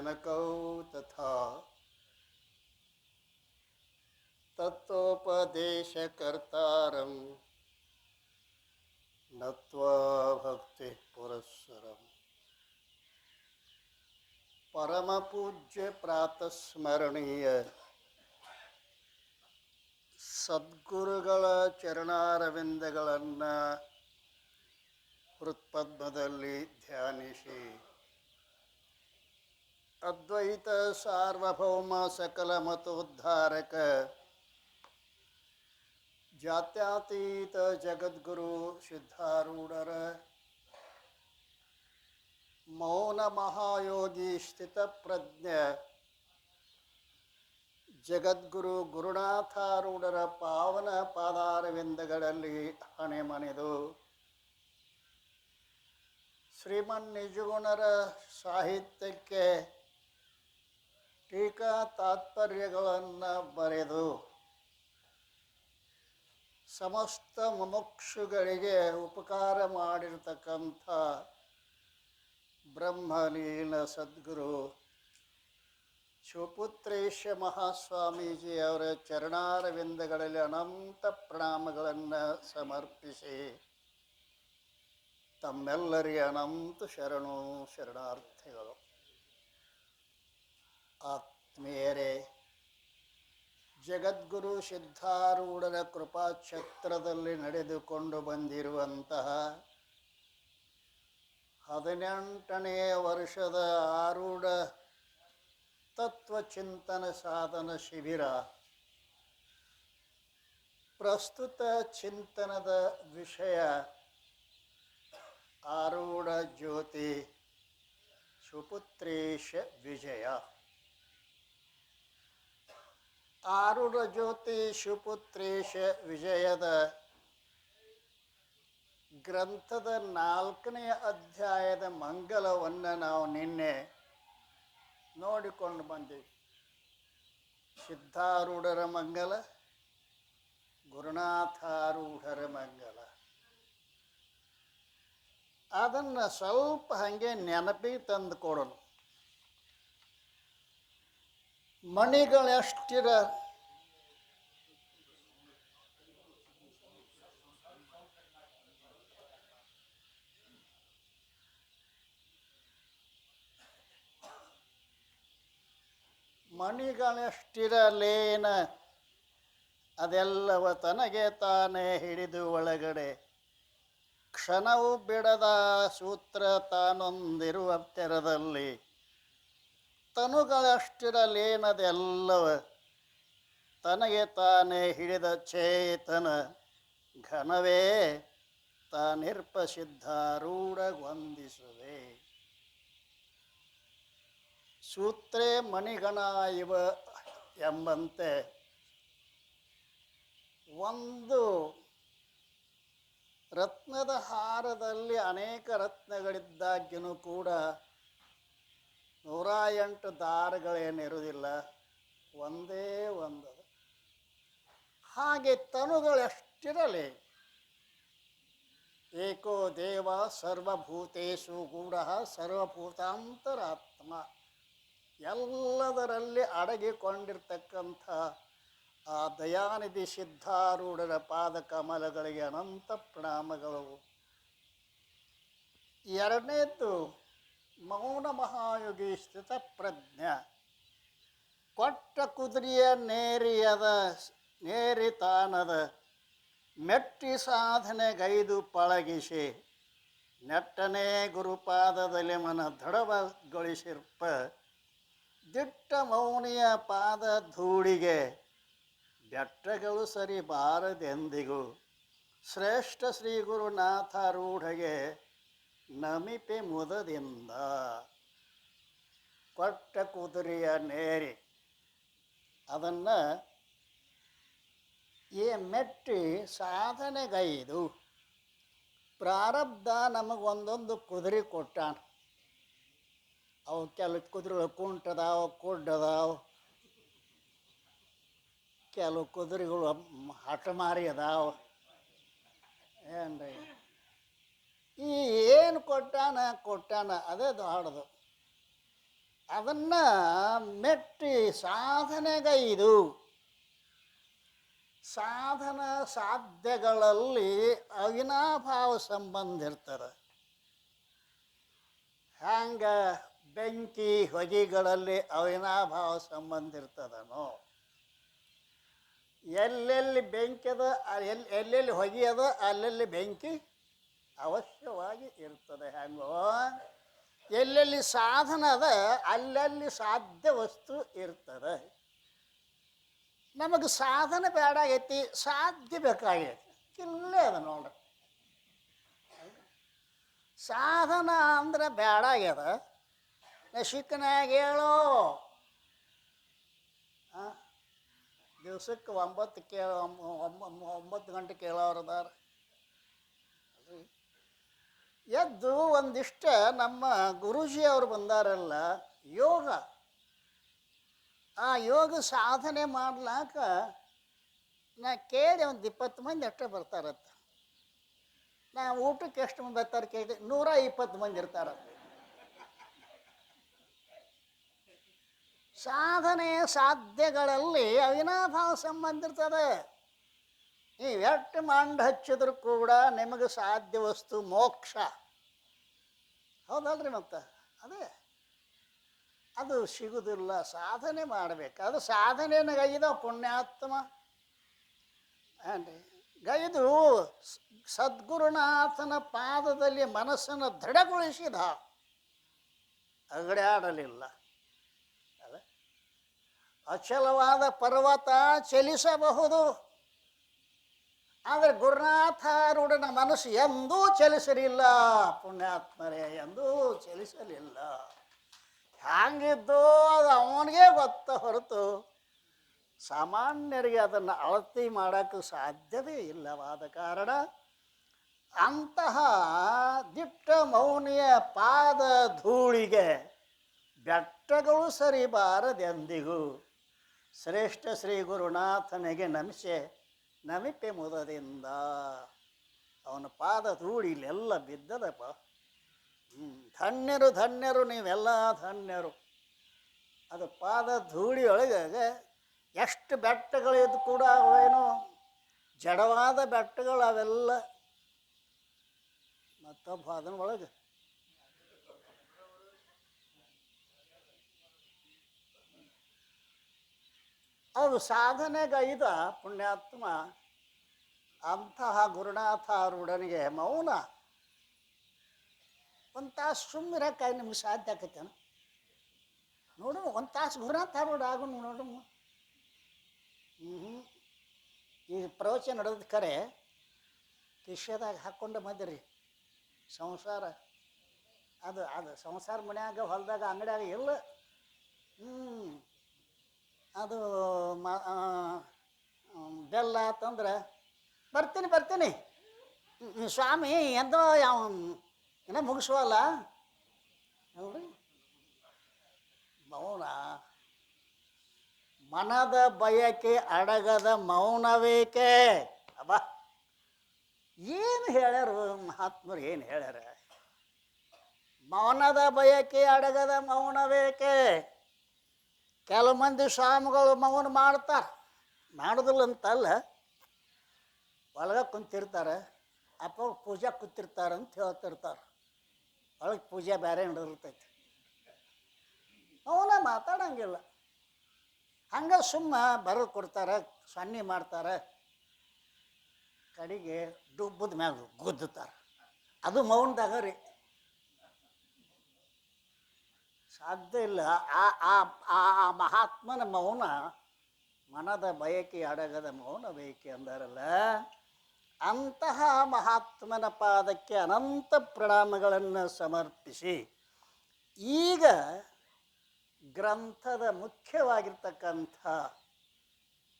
ಜನಕೌ ತಥಾ ತತ್ವೋಪದೇಶಕರ್ತಾರಂ ನತ್ವಾ ಭಕ್ತಿ ಪುರಸ್ಸರಂ ಪರಮಪೂಜ್ಯ ಪ್ರಾತಸ್ಮರಣೀಯ ಸದ್ಗುರುಗಳ ಚರಣಾರವಿಂದಗಳನ್ನು ಹೃತ್ಪದ್ಮದಲ್ಲಿ ಧ್ಯಾನಿಸಿ ಅದ್ವೈತ ಸಾರ್ವಭೌಮ ಸಕಲ ಮತೋದ್ಧಾರಕ ಜಾತ್ಯತೀತ ಜಗದ್ಗುರು ಸಿದ್ಧಾರೂಢರ ಮೌನ ಮಹಾಯೋಗಿ ಸ್ಥಿತಪ್ರಜ್ಞ ಜಗದ್ಗುರು ಗುರುನಾಥಾರೂಢರ ಪಾವನ ಪಾದಾರವಿಂದಗಳಲ್ಲಿ ಹಣೆಮಣಿದು ಶ್ರೀಮನ್ನಿಜಗುಣರ ಸಾಹಿತ್ಯಕ್ಕೆ ಟೀಕಾ ತಾತ್ಪರ್ಯಗಳನ್ನು ಬರೆದು ಸಮಸ್ತ ಮುಮುಕ್ಷುಗಳಿಗೆ ಉಪಕಾರ ಮಾಡಿರ್ತಕ್ಕಂಥ ಬ್ರಹ್ಮಲೀನ ಸದ್ಗುರು ಶಿವಪುತ್ರೇಶ ಮಹಾಸ್ವಾಮೀಜಿಯವರ ಚರಣಾರವಿಂದಗಳಲ್ಲಿ ಅನಂತ ಪ್ರಣಾಮಗಳನ್ನು ಸಮರ್ಪಿಸಿ ತಮ್ಮೆಲ್ಲರಿಗೆ ಅನಂತ ಶರಣಾರ್ಥಿಗಳು. ಆತ್ಮೀಯರೇ, ಜಗದ್ಗುರು ಸಿದ್ಧಾರೂಢರ ಕೃಪಾಛತ್ರದಲ್ಲಿ ನಡೆದುಕೊಂಡು ಬಂದಿರುವಂತಹ 18ನೇ ವರ್ಷದ ಆರೂಢ ತತ್ವಚಿಂತನ ಸಾಧನ ಶಿಬಿರ. ಪ್ರಸ್ತುತ ಚಿಂತನದ ವಿಷಯ ಆರೂಢ ಜ್ಯೋತಿ ಸುಪುತ್ರೇಶ ವಿಜಯ. ಆರೂಢ ಜ್ಯೋತಿ ಸುಪುತ್ರೇಶ ವಿಜಯದ ಗ್ರಂಥದ 4ನೇ ಅಧ್ಯಾಯದ ಮಂಗಲವನ್ನು ನಾವು ನಿನ್ನೆ ನೋಡಿಕೊಂಡು ಬಂದೀವಿ. ಸಿದ್ಧಾರೂಢರ ಮಂಗಲ, ಗುರುನಾಥಾರೂಢರ ಮಂಗಲ. ಅದನ್ನು ಸ್ವಲ್ಪ ಹಾಗೆ ನೆನಪಿಗೆ ತಂದು ಕೊಡೋಣ. ಮಣಿಗಳೆಷ್ಟಿರ ಮಣಿಗಳೆಷ್ಟಿರಲೇನ ಅದೆಲ್ಲವ ತನಗೆ ತಾನೇ ಹಿಡಿದು ಒಳಗಡೆ ಕ್ಷಣವು ಬಿಡದ ಸೂತ್ರ ತಾನೊಂದಿರುವ ತೆರದಲ್ಲಿ ತನುಗಳಷ್ಟಿರಲೇನದೆಲ್ಲವ ತನಗೆ ತಾನೇ ಹಿಡಿದ ಚೇತನ ಘನವೇ ತಾನಿರ್ಪ ಸಿದ್ಧಾರೂಢ ವಂದಿಸುವೆ. ಸೂತ್ರೇ ಮಣಿಗಣ ಇವ ಎಂಬಂತೆ ಒಂದು ರತ್ನದ ಹಾರದಲ್ಲಿ ಅನೇಕ ರತ್ನಗಳಿದ್ದಾಗ್ಯೂ ಕೂಡ 108 ದಾರಗಳೇನಿರುವುದಿಲ್ಲ, ಒಂದೇ ಒಂದು. ಹಾಗೆ ತನುಗಳೆಷ್ಟಿರಲಿ ಏಕೋ ದೇವ ಸರ್ವಭೂತೇಷು ಗೂಢ ಸರ್ವಭೂತಾಂತರಾತ್ಮ, ಎಲ್ಲದರಲ್ಲಿ ಅಡಗಿಕೊಂಡಿರ್ತಕ್ಕಂಥ ಆ ದಯಾನಿಧಿ ಸಿದ್ಧಾರೂಢರ ಪಾದ ಕಮಲಗಳಿಗೆ ಅನಂತ ಪ್ರಣಾಮಗಳು. ಎರಡನೇದ್ದು ಮೌನ ಮಹಾಯೋಗಿ ಸ್ಥಿತಪ್ರಜ್ಞ. ಕೊಟ್ಟ ಕುದುರೆಯ ನೇರಿತಾನದ ಮೆಟ್ಟಿ ಸಾಧನೆಗೈದು ಪಳಗಿಸಿ ನೆಟ್ಟನೇ ಗುರುಪಾದದಲ್ಲಿ ಮನ ದೃಢಗೊಳಿಸಿರ್ಪ ದಿಟ್ಟ ಮೌನಿಯ ಪಾದ ಧೂಳಿಗೆ ಬೆಟ್ಟಗಳು ಸರಿ ಬಾರದೆಂದಿಗೂ ಶ್ರೇಷ್ಠ ಶ್ರೀ ಗುರುನಾಥಾರೂಢಗೆ ನಮಿಪೆ ಮುದದಿಂದ. ಕೊಟ್ಟ ಕುದುರೆಯ ನೇರಿ ಅದನ್ನು ಈ ಮೆಟ್ಟಿ ಸಾಧನೆಗೈದು ಪ್ರಾರಬ್ಧ ನಮಗೊಂದೊಂದು ಕುದುರೆ ಕೊಟ್ಟಾನ. ಅವು ಕೆಲವು ಕುದುರೆಗಳು ಕುಂಟದಾವ, ಕುಡ್ಡದಾವ, ಕೆಲವು ಕುದುರೆಗಳು ಹಠಮಾರಿ ಅದಾವ. ಏನ್ರಿ ಈ ಏನು ಕೊಟ್ಟಾನ ಅದೇ ದೊಡ್ಡದು. ಅದನ್ನು ಮೆಟ್ಟಿ ಸಾಧನೆಗೈದು ಸಾಧನ ಸಾಧ್ಯಗಳಲ್ಲಿ ಅವಿನಾಭಾವ ಸಂಬಂಧ ಇರ್ತದೆ. ಹ್ಯಾಂಗ ಬೆಂಕಿ ಹೊಗೆಗಳಲ್ಲಿ ಅವಿನಾಭಾವ ಸಂಬಂಧ ಇರ್ತದನೋ, ಎಲ್ಲೆಲ್ಲಿ ಬೆಂಕಿ ಅದ ಎಲ್ಲೆಲ್ಲಿ ಹೊಗೆ ಅದ ಅಲ್ಲೆಲ್ಲಿ ಬೆಂಕಿ ಅವಶ್ಯವಾಗಿ ಇರ್ತದೆ. ಹ್ಯಾಂಗೋ ಎಲ್ಲೆಲ್ಲಿ ಸಾಧನ ಅದ ಅಲ್ಲಲ್ಲಿ ಸಾಧ್ಯ ವಸ್ತು ಇರ್ತದೆ. ನಮಗೆ ಸಾಧನ ಬೇಡಾಗೈತಿ, ಸಾಧ್ಯ ಬೇಕಾಗೈತಿ. ಇಲ್ಲೇ ಅದ ನೋಡ್ರಿ, ಸಾಧನ ಅಂದ್ರೆ ಬೇಡಾಗ್ಯದ. ನಶಿಕನಾಗ ಹೇಳೋ ದಿವ್ಸಕ್ಕೆ 9 ಗಂಟೆ ಕೇಳೋರದಾರ. ಎದ್ದು ಒಂದಿಷ್ಟ ನಮ್ಮ ಗುರೂಜಿ ಅವರು ಬಂದಾರಲ್ಲ, ಯೋಗ, ಆ ಯೋಗ ಸಾಧನೆ ಮಾಡ್ಲಾಕ ನಾ ಕೇಳಿ ಒಂದು 20 ಮಂದಿ ಅಷ್ಟೇ ಬರ್ತಾರತ್ತ. ನಾ ಊಟಕ್ಕೆ ಎಷ್ಟು ಮಂದಿ ಬರ್ತಾರೆ ಕೇಳಿ, 120 ಮಂದಿ ಇರ್ತಾರ. ಸಾಧನೆ ಸಾಧ್ಯಗಳಲ್ಲಿ ಅವಿನಾಭಾವ ಸಂಬಂಧ ಇರ್ತದೆ. ನೀವು ಎಷ್ಟು ಮಂಡ ಹಚ್ಚಿದ್ರು ಕೂಡ ನಿಮಗೆ ಸಾಧ್ಯ ವಸ್ತು ಮೋಕ್ಷ. ಹೌದಲ್ರಿ? ಮತ್ತು ಅದೇ ಅದು ಸಿಗುವುದಿಲ್ಲ, ಸಾಧನೆ ಮಾಡಬೇಕು. ಅದು ಸಾಧನೆಯನ್ನು ಗೈದ ಪುಣ್ಯಾತ್ಮ ಏನ್ರಿ ಗೈದು ಸದ್ಗುರುನಾಥನ ಪಾದದಲ್ಲಿ ಮನಸ್ಸನ್ನು ದೃಢಗೊಳಿಸಿದ, ಅಗಡ್ಯಾಡಲಿಲ್ಲ. ಅದೇ ಅಚಲವಾದ ಪರ್ವತ ಚಲಿಸಬಹುದು, ಆದರೆ ಗುರುನಾಥಾರೂಢನ ಮನಸ್ಸು ಎಂದೂ ಚಲಿಸಲಿಲ್ಲ. ಪುಣ್ಯಾತ್ಮರೇ, ಎಂದೂ ಚಲಿಸಲಿಲ್ಲ. ಹ್ಯಾಂಗಿದ್ದೋ ಅದು ಅವನಿಗೆ ಗೊತ್ತ ಹೊರತು ಸಾಮಾನ್ಯರಿಗೆ ಅದನ್ನು ಅಳತೆ ಮಾಡೋಕ್ಕೆ ಸಾಧ್ಯವೇ ಇಲ್ಲವಾದ ಕಾರಣ ಅಂತಹ ದಿಟ್ಟ ಮೌನಿಯ ಪಾದ ಧೂಳಿಗೆ ಬೆಟ್ಟಗಳು ಸರಿಬಾರದೆಂದಿಗೂ. ಶ್ರೇಷ್ಠ ಶ್ರೀ ಗುರುನಾಥನಿಗೆ ನಮಿಪೆ ಮುದದಿಂದ ಅವನ ಪಾದ ಧೂಳಿ ಇಲ್ಲೆಲ್ಲ ಬಿದ್ದದಪ್ಪ. ಧನ್ಯರು ಧನ್ಯರು ನೀವೆಲ್ಲ ಧನ್ಯರು. ಅದು ಪಾದ ಧೂಳಿಯೊಳಗೆ ಎಷ್ಟು ಬೆಟ್ಟಗಳಿದ್ದು ಕೂಡ ಅವೇನು ಜಡವಾದ ಬೆಟ್ಟಗಳು ಅವೆಲ್ಲ. ಮತ್ತೊಬ್ಬ ಅದನ್ನೊಳಗೆ ಅದು ಸಾಧನೆಗೈದ ಪುಣ್ಯಾತ್ಮ ಅಂತಹ ಗುರುನಾಥಾರೂಢನಿಗೆ ಮೌನ ಒಂದು ತಾಸು ಸುಮ್ಮನಿರಕ್ಕೆ ನಿಮ್ಗೆ ಸಾಧ್ಯ ಆಕೈತೇನು? ನೋಡು, ಒಂದು ತಾಸು ಗುರುನಾಥಾರೂಢ ಆಗು ನೋಡು. ಈ ಪ್ರವಚನ ನಡೆದ ಕರೆ ಕಿಶೆದಾಗ ಹಾಕ್ಕೊಂಡು ಬಂದಿರಿ. ಸಂಸಾರ ಅದು ಸಂಸಾರ ಮನ್ಯಾಗ ಹೊಲದಾಗ ಅಂಗಡಿಯಾಗ ಇಲ್ಲ. ಅದು ಬೆಲ್ಲ ಅಂತಂದ್ರೆ ಬರ್ತೀನಿ ಸ್ವಾಮಿ ಎಂದೋ ಯಾವ ಏನೋ ಮುಗಿಸುವಲ್ಲ ನೋಡ್ರಿ. ಮೌನ ಮನದ ಬಯಕೆ ಅಡಗದ ಮೌನವೇಕೆ. ಅಬ್ಬಾ, ಏನು ಹೇಳ್ಯಾರ ಮಹಾತ್ಮರು, ಏನು ಹೇಳ್ಯಾರ? ಮೌನದ ಬಯಕೆ ಅಡಗದ ಮೌನವೇಕೆ. ಕೆಲವು ಮಂದಿ ಸ್ವಾಮಿಗಳು ಮೌನ ಮಾಡ್ತಾರೆ, ಮಾಡೋದಿಲ್ಲ ಅಂತಲ್ಲ, ಒಳಗೆ ಕುಂತಿರ್ತಾರೆ, ಅಪ್ಪ ಪೂಜೆ ಕೂತಿರ್ತಾರೆ ಅಂತ ಹೇಳ್ತಿರ್ತಾರೆ. ಒಳಗೆ ಪೂಜೆ ಬೇರೆ ನಡೆದಿರ್ತೈತಿ, ಮೌನ ಮಾತಾಡಂಗಿಲ್ಲ. ಹಂಗೆ ಸುಮ್ಮ ಬರೆದು ಕೊಡ್ತಾರೆ, ಸನ್ನಿ ಮಾಡ್ತಾರೆ, ಕಡೆಗೆ ಡುಬ್ಬದ ಮ್ಯಾಗ ಗುದ್ದುತ್ತಾರೆ. ಅದು ಮೌನದಾಗ ರೀ. ಸಾಧ್ಯ ಇಲ್ಲ. ಆ ಮಹಾತ್ಮನ ಮೌನ ಮನದ ಬಯಕೆ ಅಡಗದ ಮೌನ ಬಯಕೆ ಅಂದಾರಲ್ಲ, ಅಂತಹ ಮಹಾತ್ಮನ ಪಾದಕ್ಕೆ ಅನಂತ ಪ್ರಣಾಮಗಳನ್ನು ಸಮರ್ಪಿಸಿ ಈಗ ಗ್ರಂಥದ ಮುಖ್ಯವಾಗಿರ್ತಕ್ಕಂಥ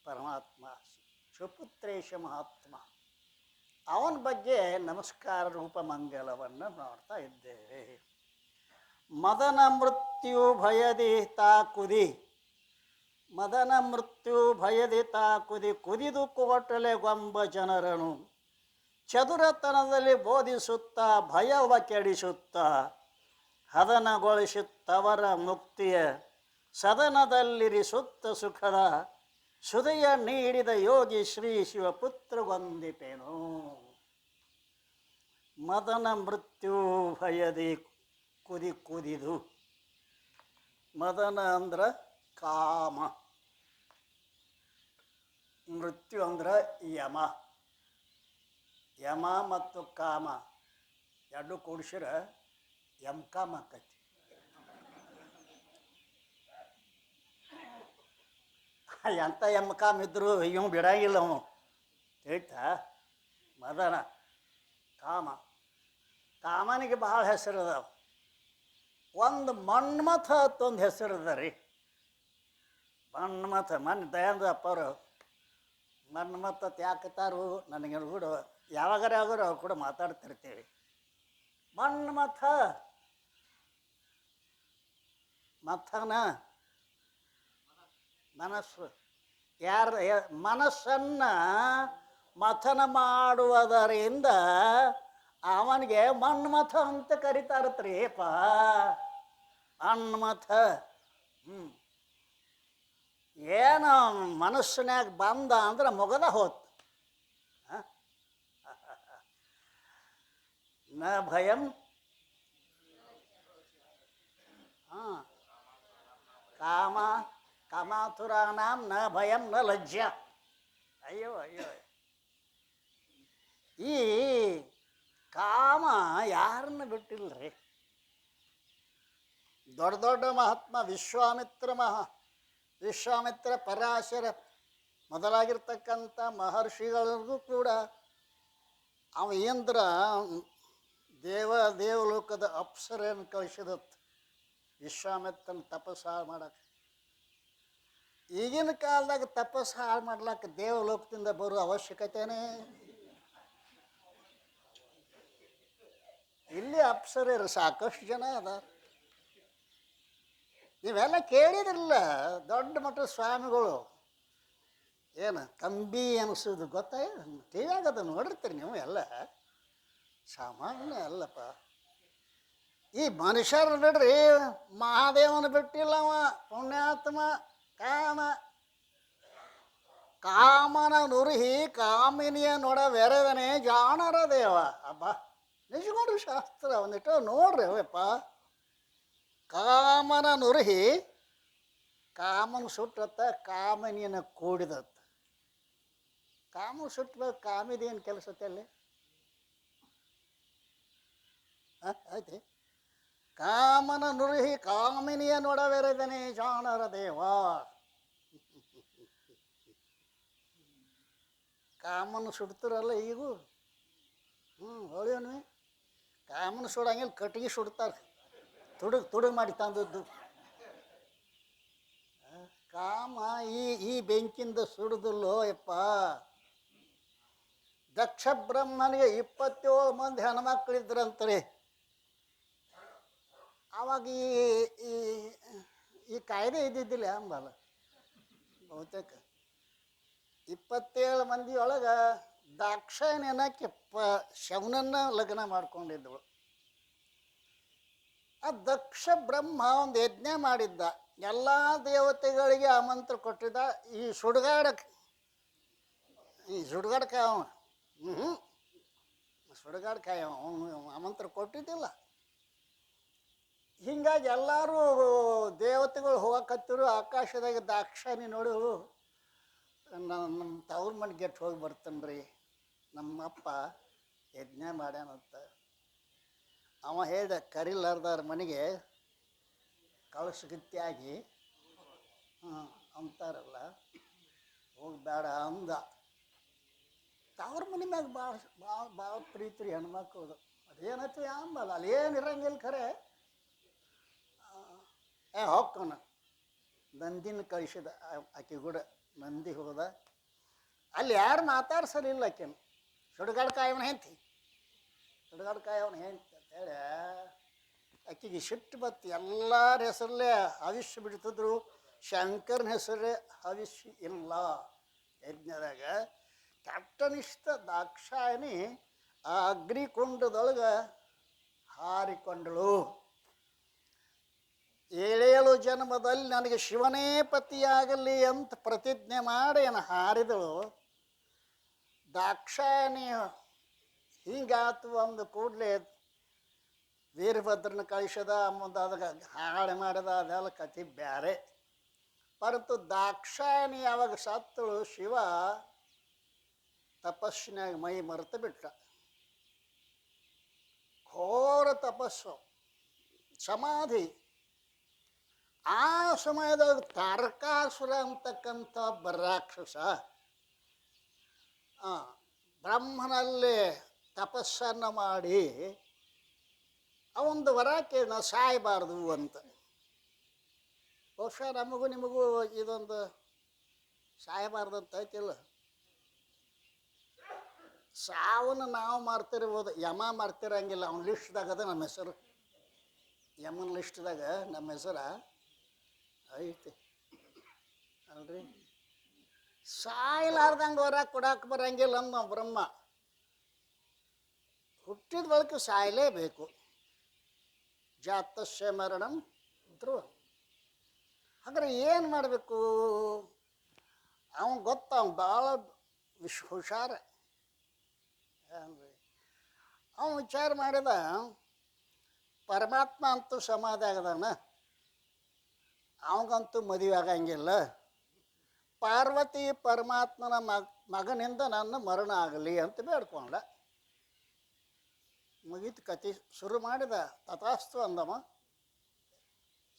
ಪರಮಾತ್ಮ ಸುಪುತ್ರೇಶ ಮಹಾತ್ಮ ಅವನ ಬಗ್ಗೆ ನಮಸ್ಕಾರ ರೂಪ ಮಂಗಲವನ್ನು ನೋಡ್ತಾ ಇದ್ದೇವೆ. ಮದನ ಮೃತ್ಯು ಭಯದಿ ತಾಕುದಿ, ಮದನ ಮೃತ್ಯು ಭಯದಿ ತಾಕುದಿ, ಕುದಿದು ಕೋಟಲೆ ಗೊಂಬ ಜನರನು ಚದುರತನದಲ್ಲಿ ಬೋಧಿಸುತ್ತಾ ಭಯವ ಕೆಡಿಸುತ್ತಾ ಹದನಗೊಳಿಸುತ್ತವರ ಮುಕ್ತಿಯ ಸದನದಲ್ಲಿರಿ ಸುತ್ತ ಸುಖದ ಸುದಯ ನೀಡಿದ ಯೋಗಿ ಶ್ರೀ ಶಿವಪುತ್ರಗೊಂದಿಪೇನು. ಮದನ ಮೃತ್ಯು ಭಯದಿ ಕುದಿದು. ಮದನ ಅಂದ್ರೆ ಕಾಮ, ಮೃತ್ಯು ಅಂದ್ರೆ ಯಮ. ಯಮ ಮತ್ತು ಕಾಮ ಎರಡು ಕೂಡಿಸಿರ ಕಾಮ ಆಕೈತಿ. ಎಂಥ ಕಾಮ ಇದ್ರು ಇವ್ ಬಿಡಂಗಿಲ್ಲ ಅವನು, ಹೇಳ್ತಾ. ಮದನ ಕಾಮ, ಕಾಮನಿಗೆ ಭಾಳ ಹೆಸರು ಅದಾವ. ಒಂದು ಮನ್ಮಥ ಅಂತೊಂದು ಹೆಸರು ಅದ ರೀ. ಮನ್ಮಥ, ದಯಾನಂದ ಅಪ್ಪರು ಮನ್ಮಥ ಯಾಕತ್ತಾರು ನನಗೆ ಕೂಡ ಯಾವಾಗಾರ ಅವ್ರು ಕೂಡ ಮಾತಾಡ್ತಿರ್ತೀವಿ. ಮನ್ಮಥ ಮಥನ ಮನಸ್ಸು, ಮನಸ್ಸನ್ನು ಮಥನ ಮಾಡುವುದರಿಂದ ಅವನಿಗೆ ಮನ್ಮಥ ಅಂತ ಕರಿತಾರತ್ರಿ. ಮನ್ಮಥ ಏನು ಮನಸ್ಸಿನಾಗ ಬಂದ ಅಂದ್ರೆ ಮುಗದ ಹೋತ್. ನ ಭಯಂ ಕಾಮಾತುರಾನಾಂ ನ ಭಯಂ ನ ಲಜ್ಜ. ಅಯ್ಯೋ ಅಯ್ಯೋ, ಈ ಕಾಮ ಯಾರನ್ನ ಬಿಟ್ಟಿಲ್ರಿ. ದೊಡ್ಡ ದೊಡ್ಡ ಮಹಾತ್ಮ ವಿಶ್ವಾಮಿತ್ರ ಪರಾಶರ ಮೊದಲಾಗಿರ್ತಕ್ಕಂಥ ಮಹರ್ಷಿಗಳಿಗೂ ಕೂಡ ಅವ ಇಂದ್ರ ದೇವಲೋಕದ ಅಪ್ಸರೆಯನ್ನು ಕಳಿಸಿದತ್ತು ವಿಶ್ವಾಮಿತ್ರನ ತಪಸ್ಸು ಹಾಳು ಮಾಡಕ್ಕೆ. ಈಗಿನ ಕಾಲದಾಗ ತಪಸ್ಸು ಹಾಳು ಮಾಡ್ಲಿಕ್ಕೆ ದೇವಲೋಕದಿಂದ ಬರೋ ಅವಶ್ಯಕತೆನೇ. ಇಲ್ಲಿ ಅಪ್ಸರೆಯರು ಸಾಕಷ್ಟು ಜನ ಅದ. ನೀವೆಲ್ಲ ಕೇಳಿದ್ರಲ್ಲ, ದೊಡ್ಡ ಮಟ್ಟದ ಸ್ವಾಮಿಗಳು ಏನು ಕಂಬಿ ಅನಿಸೋದು ಗೊತ್ತಾಯ, ಟಿವಿಯಾಗದ ನೋಡಿರ್ತೀರಿ ನೀವು. ಎಲ್ಲ ಸಾಮಾನ್ಯ ಅಲ್ಲಪ್ಪ. ಈ ಮನುಷ್ಯರು ಬಿಡ್ರಿ, ಮಹಾದೇವನ ಬಿಟ್ಟಿಲ್ಲವ ಪುಣ್ಯಾತ್ಮ. ಕಾಮನ ನುರುಹಿ ಕಾಮಿನಿಯ ನೊಡವೆರವನೆ ಜಾಣರ ದೇವ. ಅಬ್ಬ ನಿಜಗೊಂಡ್ರಿ ಶಾಸ್ತ್ರ ಒಂದಿಟ್ಟು ನೋಡ್ರಿ ಅವಪ್ಪ. ಕಾಮನ ನುರುಹಿ ಕಾಮನ ಸುಟ್ಟತ್ತ ಕಾಮನಿಯನ್ನು ಕೂಡಿದತ್ತ. ಕಾಮ ಸುಟ್ಟಬೇಕು, ಕಾಮಿದೇನು ಕೆಲಸತ್ತೆ ಅಲ್ಲಿ ಆಯ್ತು. ಕಾಮನ ನುರುಹಿ ಕಾಮಿನಿಯ ನೊಡವೆರದನೆ ಜಾಣರ ದೇವ. ಕಾಮನ ಸುಡ್ತಾರಲ್ಲ ಈಗೂ. ಹೊಳೆಯೋನು ಕಾಮನ ಸುಡಂಗಿಲ್ಲ, ಕಟ್ಟಿಗೆ ಸುಡ್ತಾರೆ. ತುಡುಗ್ ಮಾಡಿ ತಂದದ್ದು ಕಾಮ. ಈ ಬೆಂಕಿಂದ ಸುಡುದಿಲ್ಲೋ ಯಪ್ಪ. ದಕ್ಷ ಬ್ರಹ್ಮನಿಗೆ 27 ಮಂದಿ ಹೆಣ್ಮಕ್ಳಿದ್ರಂತ್ರಿ. ಆವಾಗ ಈ ಕಾಯ್ದೆ ಇದ್ದಿದ್ದಿಲ್ಲ ಅಂಬಲ್ಲ. ಬಹುತೇಕ 27 ಮಂದಿ ಒಳಗೆ ದಾಕ್ಷಾಯಣಕ್ಕೆ ಶವನನ್ನ ಲಗ್ನ ಮಾಡ್ಕೊಂಡಿದ್ದಳು. ಆ ದಕ್ಷ ಬ್ರಹ್ಮ ಒಂದು ಯಜ್ಞ ಮಾಡಿದ್ದ, ಎಲ್ಲ ದೇವತೆಗಳಿಗೆ ಆಮಂತ್ರ ಕೊಟ್ಟಿದ್ದ. ಈ ಸುಡುಗಾಡಕ್ಕೆ ಅವ ಸುಡುಗಾಡ್ಕಾಯ ಆಮಂತ್ರ ಕೊಟ್ಟಿದ್ದಿಲ್ಲ. ಹಿಂಗಾಗಿ ಎಲ್ಲರೂ ದೇವತೆಗಳು ಹೋಗಕತ್ತಿರು. ಆಕಾಶದಾಗ ದಾಕ್ಷಾಯಣಿ ನೋಡಿ, ನಮ್ಮ ತವ್ರ ಮನೆಗೆ ಗೆಟ್ಟು ಹೋಗಿ ಬರ್ತಾನೆ ರೀ, ನಮ್ಮಪ್ಪ ಯಜ್ಞ ಮಾಡ್ಯಾನಂತ. ಅವ ಹೇಳ್ದ, ಕರಿಲಾರ್ದಾರ ಮನೆಗೆ ಕಳಸಗತ್ಯಾಗಿ ಅಂತಾರಲ್ಲ, ಹೋಗ್ಬೇಡ ಅಂದ. ತವ್ರ ಮನೆ ಮ್ಯಾಗ ಭಾಳ ಪ್ರೀತಿ ಹೆಣ್ಮಕ್ಳು. ಅದೇನತ್ತು ಅಂಬಲ್ಲ, ಅಲ್ಲೇನು ಇರಂಗಿಲ್ಲ. ಖರೆ ಹೋಗ್ಕನ ನಂದಿನ ಕಳಿಸಿದ. ಆಕೆ ಕೂಡ ನಂದಿ ಹೋದ. ಅಲ್ಲಿ ಯಾರು ಮಾತಾಡ್ಸಲಿಲ್ಲ ಆಕೆನ. ಸುಡುಗಾಡ್ಕಾಯವನ ಹೆಂಡ್ತಿ ಅಂತೇಳಿ ಆಕೆಗೆ ಸಿಟ್ಟು ಬತ್ತು. ಎಲ್ಲರ ಹೆಸರಲ್ಲೇ ಹವಿಷ್ಯ ಬಿಡ್ತಿದ್ರು, ಶಂಕರನ ಹೆಸರೇ ಹವಿಷ್ಯ ಇಲ್ಲ ಯಜ್ಞದಾಗ. ಕೆಟ್ಟನಿಷ್ಠ ದಾಕ್ಷಾಯಣಿ ಆ ಅಗ್ನಿಕುಂಡದೊಳಗೆ ಹಾರಿಕೊಂಡಳು. ಏಳೇಳು ಜನ್ಮದಲ್ಲಿ ನನಗೆ ಶಿವನೇ ಪತಿಯಾಗಲಿ ಅಂತ ಪ್ರತಿಜ್ಞೆ ಮಾಡಿ ಏನು ಹಾರಿದಳು. ದಾಕ್ಷಾಯಣಿ ಹೀಗಾತು ಅಂದ ಕೂಡಲೇ ವೀರಭದ್ರನ ಕಳಿಸದ ಮುಂದಾದ ಹಾಳು ಮಾಡಿದ, ಅದೆಲ್ಲ ಕತೆ ಬ್ಯಾರೆ. ಪರತು ದಾಕ್ಷಾಯಣಿ ಯಾವಾಗ ಸತ್ತಳು, ಶಿವ ತಪಸ್ಸಿನಾಗ ಮೈ ಮರೆತು ಬಿಟ್ಟ. ಘೋರ ತಪಸ್ಸು, ಸಮಾಧಿ. ಆ ಸಮಯದಾಗ ತಾರಕಾಸುರ ಅಂತಕ್ಕಂಥ ರಾಕ್ಷಸ ಬ್ರಹ್ಮನಲ್ಲಿ ತಪಸ್ಸನ್ನು ಮಾಡಿ ಅವೊಂದು ವರ ಕೇಳ ಸಾಯಬಾರ್ದು ಅಂತ. ಬಹುಶಃ ನಮಗೂ ನಿಮಗೂ ಇದೊಂದು ಸಾಯಬಾರ್ದು ಅಂತ ಐತಿಲ್ಲ. ಸಾವನ್ನು ನಾವು ಮಾಡ್ತಿರ್ಬೋದು, ಯಮ ಮಾಡ್ತಿರಂಗಿಲ್ಲ. ಅವ್ನ ಲಿಸ್ಟ್ದಾಗ ಅದ ನಮ್ಮ ಹೆಸರು, ಯಮನ ಲಿಸ್ಟ್ದಾಗ ನಮ್ಮ ಹೆಸರ ಐತಿ ಅಲ್ರಿ. ಸಾಯಲಾರ್ದಂಗೆ ವರ ಕೊಡಕ್ಕೆ ಬರಂಗಿಲ್ಲ ಅಂದ ಬ್ರಹ್ಮ. ಹುಟ್ಟಿದ ಬಳಿಕ ಸಾಯಲೇಬೇಕು. ಜಾತಸ್ಯ ಮರಣಂ ಧ್ರುವ. ಹಾಗಾದ್ರೆ ಏನು ಮಾಡಬೇಕು? ಅವನು ಗೊತ್ತ, ಅವ್ನು ಭಾಳ ಹುಷಾರ. ಅವನು ವಿಚಾರ ಮಾಡಿದ, ಪರಮಾತ್ಮ ಅಂತೂ ಸಮಾಧಿ ಆಗದಾನ, ಅವಂಗಂತೂ ಮದುವೆ ಆಗಂಗಿಲ್ಲ. ಪಾರ್ವತಿ ಪರಮಾತ್ಮನ ಮಗನಿಂದ ನನ್ನ ಮರಣ ಆಗಲಿ ಅಂತ ಬೇಡ್ಕೊಂಡ. ಮುಗೀತು ಕತೆ. ಶುರು ಮಾಡಿದ, ತಥಾಸ್ತು ಅಂದಮ್ಮ.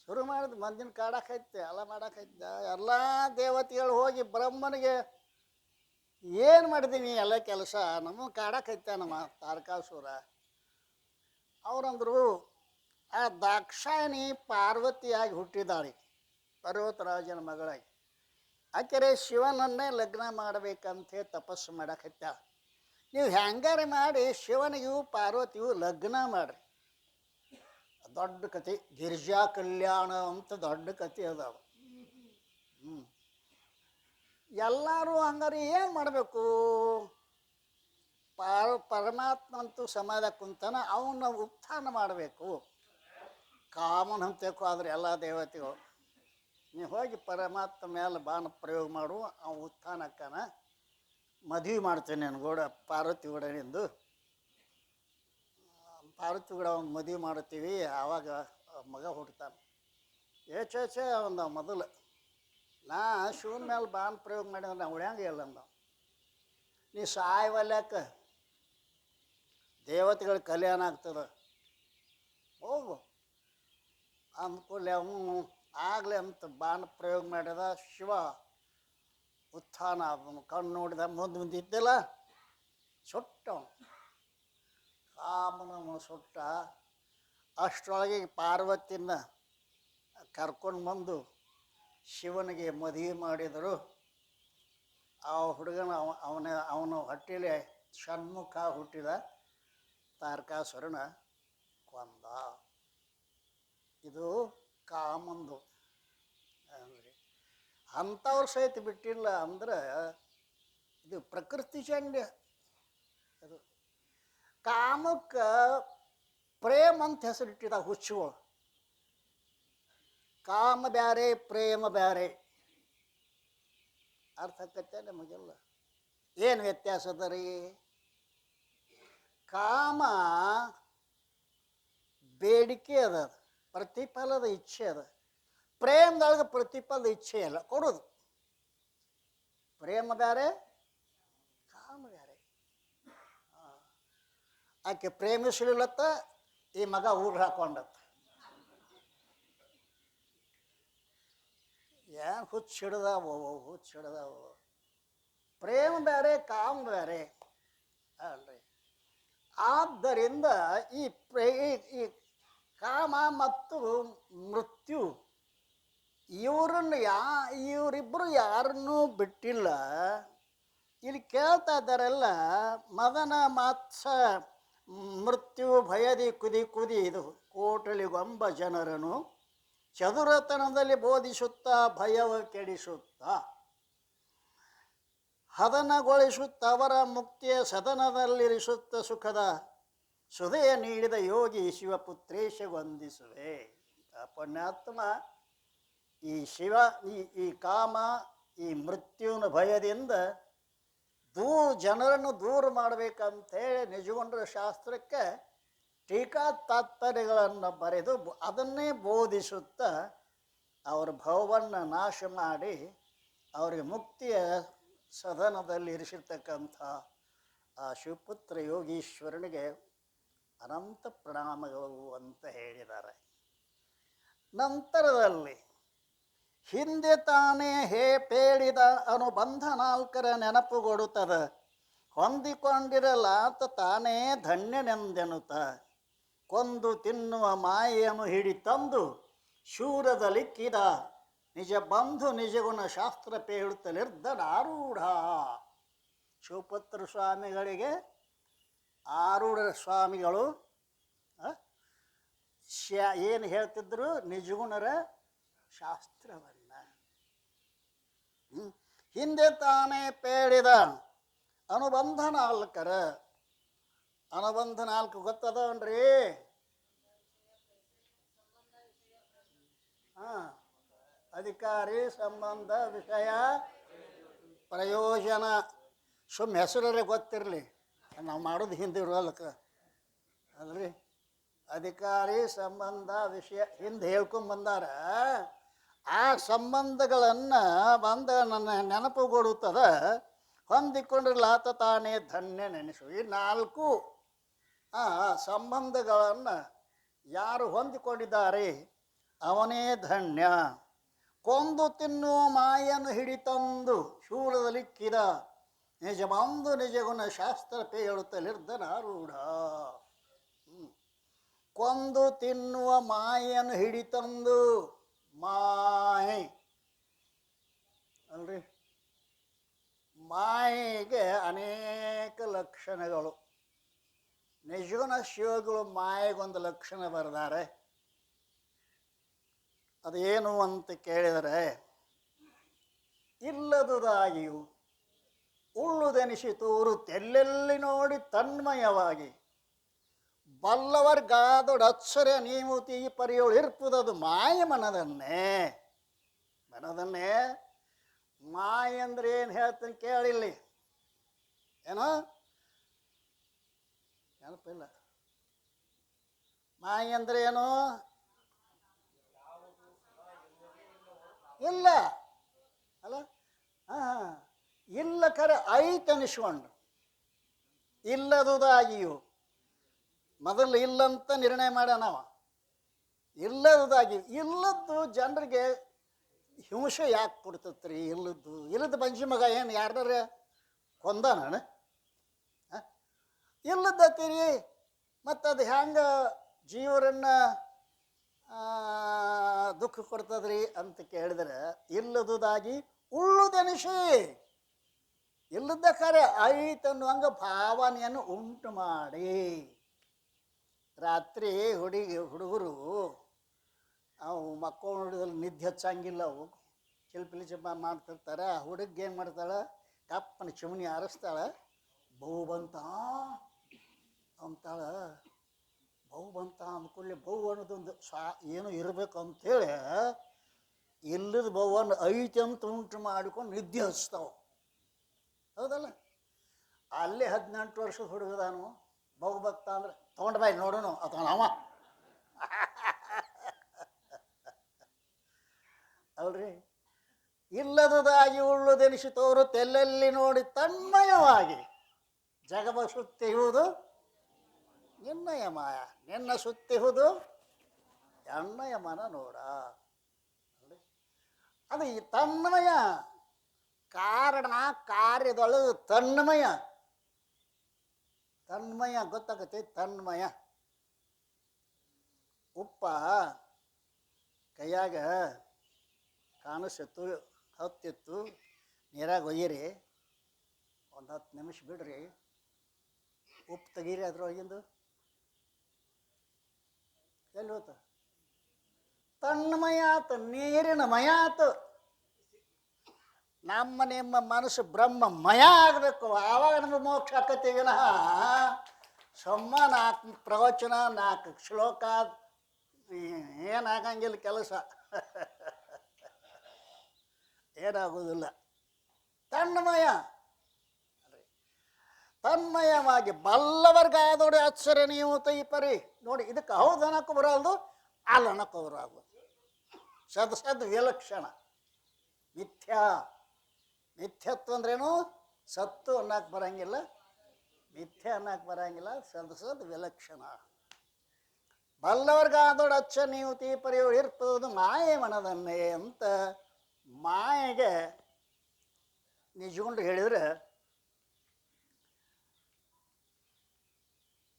ಶುರು ಮಾಡಿದ, ಮಂದಿನ ಕಾಡಕೈತೆ, ಎಲ್ಲ ಮಾಡಕೈತ. ಎಲ್ಲ ದೇವತೆಗಳು ಹೋಗಿ ಬ್ರಹ್ಮನಿಗೆ ಏನು ಮಾಡಿದೀನಿ ಎಲ್ಲ ಕೆಲಸ, ನಮ್ಮನ್ನು ಕಾಡಕೈತೆ ನಮ್ಮ ತಾರಕಾಸುರ. ಅವರಂದರು, ಆ ದಾಕ್ಷಾಯಣಿ ಪಾರ್ವತಿಯಾಗಿ ಹುಟ್ಟಿದಾಳೆ, ಪರ್ವತರಾಜನ ಮಗಳಾಗಿ. ಆಕೆರೆ ಶಿವನನ್ನೇ ಲಗ್ನ ಮಾಡಬೇಕಂತ ತಪಸ್ಸು ಮಾಡಕತ್ತ. ನೀವು ಹೆಂಗಾರೆ ಮಾಡಿ ಶಿವನಿಗೂ ಪಾರ್ವತಿಯೂ ಲಗ್ನ ಮಾಡ್ರಿ. ದೊಡ್ಡ ಕತೆ, ಗಿರಿಜಾ ಕಲ್ಯಾಣ ಅಂತ ದೊಡ್ಡ ಕತೆ ಅದಾವ. ಎಲ್ಲರೂ ಹಂಗಾರೆ ಏನು ಮಾಡಬೇಕು? ಪರಮಾತ್ಮ ಅಂತೂ ಸಮಾಧ ಕುಂತಾನ, ಅವನ್ನ ಉತ್ಥಾನ ಮಾಡಬೇಕು. ಕಾಮನ್ ಅಂತೇಕೋ ಆದ್ರೆ ಎಲ್ಲ ದೇವತೆಗಳು, ನೀವು ಹೋಗಿ ಪರಮಾತ್ಮ ಮೇಲೆ ಬಾಣ ಪ್ರಯೋಗ ಮಾಡು, ಅವನು ಉತ್ಥಾನ ಅಕ್ಕನ. ಮದುವೆ ಮಾಡ್ತೇನೆ ನಾನು ಕೂಡ ಪಾರ್ವತಿ ಕೂಡ ನಿಂದು. ಪಾರ್ವತಿ ಕೂಡ ಅವ್ನು ಮದುವೆ ಮಾಡ್ತೀವಿ, ಆವಾಗ ಮಗ ಹುಡ್ತಾನೆ. ಏಚೆ ಅವನ ಮೊದಲು ನಾ ಶಿವನ ಮೇಲೆ ಬಾಣ ಪ್ರಯೋಗ ಮಾಡಿದ್ರೆ ನಾ ಉಳ್ಯಾಂಗ ಇಲ್ಲ ಅಂದ. ನೀ ಸಾಯವಲ್ಯಾಕ, ದೇವತೆಗಳ ಕಲ್ಯಾಣ ಆಗ್ತದೆ, ಹೋಗು ಅಂದ್ಕೊಳ್ಳಿ. ಅವನು ಆಗಲಿ ಅಂತ ಬಾಣ ಪ್ರಯೋಗ ಮಾಡಿದ. ಶಿವ ಉತ್ಥಾನ ಅದನ್ನು ಕಣ್ಣು ನೋಡಿದ, ಮುಂದೆ ಇದ್ದಿಲ್ಲ, ಸುಟ್ಟ. ಕಾಮನ ಸುಟ್ಟ. ಅಷ್ಟರೊಳಗೆ ಪಾರ್ವತಿನ ಕರ್ಕೊಂಡು ಬಂದು ಶಿವನಿಗೆ ಮದುವೆ ಮಾಡಿದರು. ಆ ಹುಡುಗನ ಅವನ ಹೊಟ್ಟೆಯಲ್ಲಿ ಷಣ್ಮುಖ ಹುಟ್ಟಿದ, ತಾರಕಾಸುರನ ಕೊಂದ. ಇದು ಕಾಮಂದು ಅಂದರೆ ಅಂಥವ್ರು ಸಹಿತ ಬಿಟ್ಟಿಲ್ಲ. ಅಂದ್ರೆ ಇದು ಪ್ರಕೃತಿ ಚಂಡ. ಅದು ಕಾಮಕ್ಕೆ ಪ್ರೇಮ ಅಂತ ಹೆಸರಿಟ್ಟಿದ ಹುಚ್ಚುಗಳು. ಕಾಮ ಬ್ಯಾರೆ, ಪ್ರೇಮ ಬ್ಯಾರೆ. ಅರ್ಥ ಆಕತ್ತೆ ನಮಗೆಲ್ಲ? ಏನು ವ್ಯತ್ಯಾಸ ಅದ ರೀ? ಕಾಮ ಬೇಡಿಕೆ ಅದ, ಪ್ರತಿಫಲದ ಇಚ್ಛೆ ಅದ. ಪ್ರೇಮದೊಳಗೆ ಪ್ರತಿಫಲದ ಇಚ್ಛೆ ಅಲ್ಲ, ಕೊಡೋದು. ಪ್ರೇಮ ಬೇರೆ, ಕಾಮ ಬೇರೆ. ಆಕೆ ಪ್ರೇಮಿಸಲಿಲ್ಲತ್ತ, ಈ ಮಗ ಊರು ಹಾಕೊಂಡತ್ತ. ಏನು ಹುಚ್ಚಿಡ್ದಾವು, ಹುಚ್ಚಿಡ್ದಾವು. ಪ್ರೇಮ ಬೇರೆ, ಕಾಮ ಬೇರೆ ಅಲ್ರಿ. ಆದ್ದರಿಂದ ಈ ಕಾಮ ಮತ್ತು ಮೃತ್ಯು ಇವರಿಬ್ಬರು ಯಾರನ್ನೂ ಬಿಟ್ಟಿಲ್ಲ. ಇಲ್ಲಿ ಕೇಳ್ತಾ ಇದ್ದಾರೆಲ್ಲ, ಮದನ ಮಾತ್ಸ ಮೃತ್ಯು ಭಯದಿ ಕುದಿ ಇದು ಕೋಟಲಿಗೊಂಬ ಜನರನ್ನು ಚದುರತನದಲ್ಲಿ ಬೋಧಿಸುತ್ತಾ ಭಯವ ಕೆಡಿಸುತ್ತಾ ಹದನಗೊಳಿಸುತ್ತವರ ಮುಕ್ತಿಯ ಸದನದಲ್ಲಿರಿಸುತ್ತ ಸುಖದ ಸುಧೆಯ ನೀಡಿದ ಯೋಗಿ ಶಿವಪುತ್ರೇಶ ವಂದಿಸುವೆ ಆ ಪುಣ್ಯಾತ್ಮ ಈ ಶಿವ ಈ ಕಾಮ ಈ ಮೃತ್ಯುವಿನ ಭಯದಿಂದ ಜನರನ್ನು ದೂರ ಮಾಡಬೇಕಂತೇಳಿ ನಿಜಗೊಂಡ್ರ ಶಾಸ್ತ್ರಕ್ಕೆ ಟೀಕಾ ತಾತ್ಪರ್ಯಗಳನ್ನು ಬರೆದು ಅದನ್ನೇ ಬೋಧಿಸುತ್ತಾ ಅವರ ಭವವನ್ನು ನಾಶ ಮಾಡಿ ಅವರಿಗೆ ಮುಕ್ತಿಯ ಸದನದಲ್ಲಿ ಇರಿಸಿರ್ತಕ್ಕಂಥ ಆ ಶಿವಪುತ್ರ ಯೋಗೀಶ್ವರನಿಗೆ ಅನಂತ ಪ್ರಣಾಮಗಳು ಅಂತ ಹೇಳಿದ್ದಾರೆ. ನಂತರದಲ್ಲಿ ಹಿಂದೆ ತಾನೇ ಪೇಳಿದ ಅನುಬಂಧ ನಾಲ್ಕರ ನೆನಪುಗೊಡುತ್ತದ, ಹೊಂದಿಕೊಂಡಿರಲಾತ ತಾನೇ ಧನ್ಯನೆಂದೆನುತ, ಕೊಂದು ತಿನ್ನುವ ಮಾಯೆಯನ್ನು ಹಿಡಿತಂದು ಶೂರದಲಿಕ್ಕಿದ, ನಿಜ ಬಂಧು ನಿಜಗುಣ ಶಾಸ್ತ್ರ ಪೇಳುತ್ತಲಿರ್ದನಾರೂಢ. ಶಿವಪುತ್ರ ಸ್ವಾಮಿಗಳಿಗೆ ಆರೂಢ ಸ್ವಾಮಿಗಳು ಏನು ಹೇಳ್ತಿದ್ರು? ನಿಜಗುಣರ ಶಾಸ್ತ್ರವನ್ನು. ಹಿಂದೆ ತಾನೇ ಪೇಳಿದ ಅನುಬಂಧ ನಾಲ್ಕರ. ಅನುಬಂಧ ನಾಲ್ಕು ಗೊತ್ತದವನ್ರಿ? ಅಧಿಕಾರಿ, ಸಂಬಂಧ, ವಿಷಯ, ಪ್ರಯೋಜನ. ಸುಮ್ಮ ಹೆಸರೇ ಗೊತ್ತಿರಲಿ, ನಾವು ಮಾಡೋದು ಹಿಂದೆ ಇರೋಲ್ಕ ಅಲ್ರಿ. ಅಧಿಕಾರಿ, ಸಂಬಂಧ, ವಿಷಯ ಹಿಂದೆ ಹೇಳ್ಕೊಂಬಂದಾರ. ಆ ಸಂಬಂಧಗಳನ್ನು ನನ್ನ ನೆನಪುಗೊಡುತ್ತದ, ಹೊಂದಿಕೊಂಡಿರ್ಲಾತ ತಾನೇ ಧನ್ಯ ನೆನೆಸು. ಈ ನಾಲ್ಕು ಸಂಬಂಧಗಳನ್ನು ಯಾರು ಹೊಂದಿಕೊಂಡಿದ್ದಾರೆ ಅವನೇ ಧನ್ಯ. ಕೊಂದು ತಿನ್ನುವ ಮಾಯನ್ನು ಹಿಡಿತಂದು ಶೂಲದಲಿಕ್ಕಿದ, ನಿಜ ಬಂದು ನಿಜಗುಣ ಶಾಸ್ತ್ರ ಪೇಳುತ್ತಲಿರ್ದನಾರೂಢ. ಕೊಂದು ತಿನ್ನುವ ಮಾಯನ್ನು ಹಿಡಿತಂದು, ಮಾಯೆ ಅಲ್ರಿ. ಮಾಯೆಗೆ ಅನೇಕ ಲಕ್ಷಣಗಳು. ನಿಜಗುಣ ಶಿವಗಳು ಮಾಯೆಗೊಂದು ಲಕ್ಷಣ ಬರೆದಾರೆ. ಅದೇನು ಅಂತ ಕೇಳಿದರೆ, ಇಲ್ಲದುದಾಗಿಯೂ ಉಳ್ಳುದೆನಿಸಿತೂರು ತೆಲ್ಲೆಲ್ಲಿ ನೋಡಿ ತನ್ಮಯವಾಗಿ, ಬಲ್ಲವರ್ಗಾದೊಡತ್ಸರ ನೀವು ತೀ ಪರಿಯೋಳು ಇರ್ಪುದದು ಮಾಯ ಮನದನ್ನೇ. ಮನದನ್ನೇ ಮಾಯ ಅಂದ್ರೆ ಏನು ಹೇಳ್ತೀನಿ ಕೇಳಿಲ್ಲಿ. ಏನೋ ನೆನಪಿಲ್ಲ. ಮಾಯ ಅಂದ್ರೆ ಏನು? ಇಲ್ಲ ಅಲ್ಲ, ಇಲ್ಲ ಕರೆ ಐತನಿಸ್ಕೊಂಡು. ಇಲ್ಲದುದಾಗಿಯೂ ಮೊದಲು ಇಲ್ಲಂತ ನಿರ್ಣಯ ಮಾಡ್ಯಾನ ನಾವು. ಇಲ್ಲದುದಾಗಿ ಇಲ್ಲದ್ದು ಜನರಿಗೆ ಹಿಂಸೆ ಯಾಕೆ ಕೊಡ್ತತ್ರಿ? ಇಲ್ಲದ್ದು ಬಂಜಿ ಮಗ ಏನು ಯಾರ್ದಾರ ಕೊಂದಾನ? ಇಲ್ಲದತ್ತೀರಿ ಮತ್ತು ಅದು ಹೆಂಗೆ ಜೀವರನ್ನು ದುಃಖ ಕೊಡ್ತದ್ರಿ ಅಂತ ಕೇಳಿದ್ರೆ, ಇಲ್ಲದುದಾಗಿ ಉಳ್ಳುದೆನಿಸಿ, ಇಲ್ಲದ ಕರೆ ಐತನ್ನುವಂಗ ಭಾವನೆಯನ್ನು ಉಂಟು ಮಾಡಿ. ರಾತ್ರಿ ಹುಡುಗರು ಅವು ಮಕ್ಕಳು ನೋಡಿದಲ್ಲಿ ನಿದ್ದೆ ಹಚ್ಚಂಗಿಲ್ಲ, ಅವು ಚಿಲ್ಪಿಲಿ ಚಿಪ್ಪ ಮಾಡ್ತಿರ್ತಾರೆ. ಆ ಹುಡುಗ ಏನು ಮಾಡ್ತಾಳೆ? ಕಪ್ಪನ ಚಿಮಣಿ ಆರಿಸ್ತಾಳೆ, ಬಹು ಬಂತ ಅಂತಾಳೆ. ಬಹು ಬಂತ ಅಂದ್ಕೊಳ್ಳಿ, ಬಹು ಅನ್ನೋದೊಂದು ಏನು ಇರಬೇಕು ಅಂಥೇಳಿ ಇಲ್ಲದ ಬಹುವನ್ನು ಐತಿ ಅಂತ ಉಂಟು ಮಾಡಿಕೊಂಡು ನಿದ್ದೆ ಹಚ್ತಾವೆ. ಹೌದಲ್ಲ? ಅಲ್ಲೇ 18 ವರ್ಷದ ಹುಡುಗದಾನು ಬಹು ಭಕ್ತ ಅಂದ್ರೆ ತೊಗೊಂಡು ಬಾಯಿ ನೋಡೋಣ ಅಥವಾ ನಾವ ಅಲ್ರಿ. ಇಲ್ಲದುದಾಗಿ ಉಳ್ಳುದೆನಿಸಿತೋರು ತೆಲ್ಲೆಲ್ಲಿ ನೋಡಿ ತನ್ಮಯವಾಗಿ, ಜಗವ ಸುತ್ತಿಹುದು ನಿನ್ನಯ ಮಾಯ, ನಿನ್ನ ಸುತ್ತಿಹುದು ಎಣ್ಣಯ ಮನ ನೋಡ. ಅದು ಈ ತನ್ಮಯ ಕಾರಣ, ಕಾರ್ಯದೊಳಗೆ ತನ್ಮಯ. ತನ್ಮಯ ಗೊತ್ತಾಗತ್ತೆ? ತನ್ಮಯ. ಉಪ್ಪ ಕೈಯಾಗ ಕಾಣಿಸ್ತು, ಹತ್ತಿತ್ತು, ನೀರಾಗ ಒಯ್ಯಿರಿ, ಒಂದು 10 ನಿಮಿಷ ಬಿಡ್ರಿ, ಉಪ್ಪು ತೆಗೀರಿ ಅದ್ರೊಳಗಿಂದು. ಎಲ್ಲಿ ಹೋತ? ತನ್ಮಯ ಆತು, ನೀರಿನ ಮಯ ಆತು. ನಿಮ್ಮ ಮನಸ್ಸು ಬ್ರಹ್ಮಮಯ ಆಗಬೇಕು, ಆವಾಗ ನಮಗೆ ಮೋಕ್ಷ ಆಕತ್ತೀವಿನ. ಸುಮ್ಮ 4 ಪ್ರವಚನ, 4 ಶ್ಲೋಕ ಏನಾಗಂಗಿಲ್ಲ ಕೆಲಸ. ಏನಾಗೋದಿಲ್ಲ. ತನ್ಮಯ, ತನ್ಮಯವಾಗಿ ಬಲ್ಲವರ್ಗಾದೋಡೆ ಅಕ್ಷರ ನೀವು ತೈಪರಿ. ನೋಡಿ, ಇದಕ್ಕೆ ಹೌದು ಅನ್ನಕ್ಕೂ ಬರಲ್ದು, ಅಲ್ಲ ಅನ್ನಕ್ಕೂ ಬರಲ್ದು. ಸದ್ ವಿಲಕ್ಷಣ. ಮಿಥ್ಯಾ. ಮಿಥ್ಯತ್ವ ಅಂದ್ರೇನು? ಸತ್ತು ಅನ್ನಕ್ಕೆ ಬರಂಗಿಲ್ಲ, ಮಿಥ್ಯ ಅನ್ನಕ್ಕೆ ಬರಂಗಿಲ್ಲ. ಸದ್ ವಿಲಕ್ಷಣ. ಬಲ್ಲವರ್ಗಾದೋಡ ಅಚ್ಚ ನೀವು ತೀಪರಿ ಇರ್ತದು ಮಾಯೆ ಮನದನ್ನೇ ಅಂತ ಮಾಯೆಗೆ ನಿಜಗೊಂಡು ಹೇಳಿದ್ರೆ,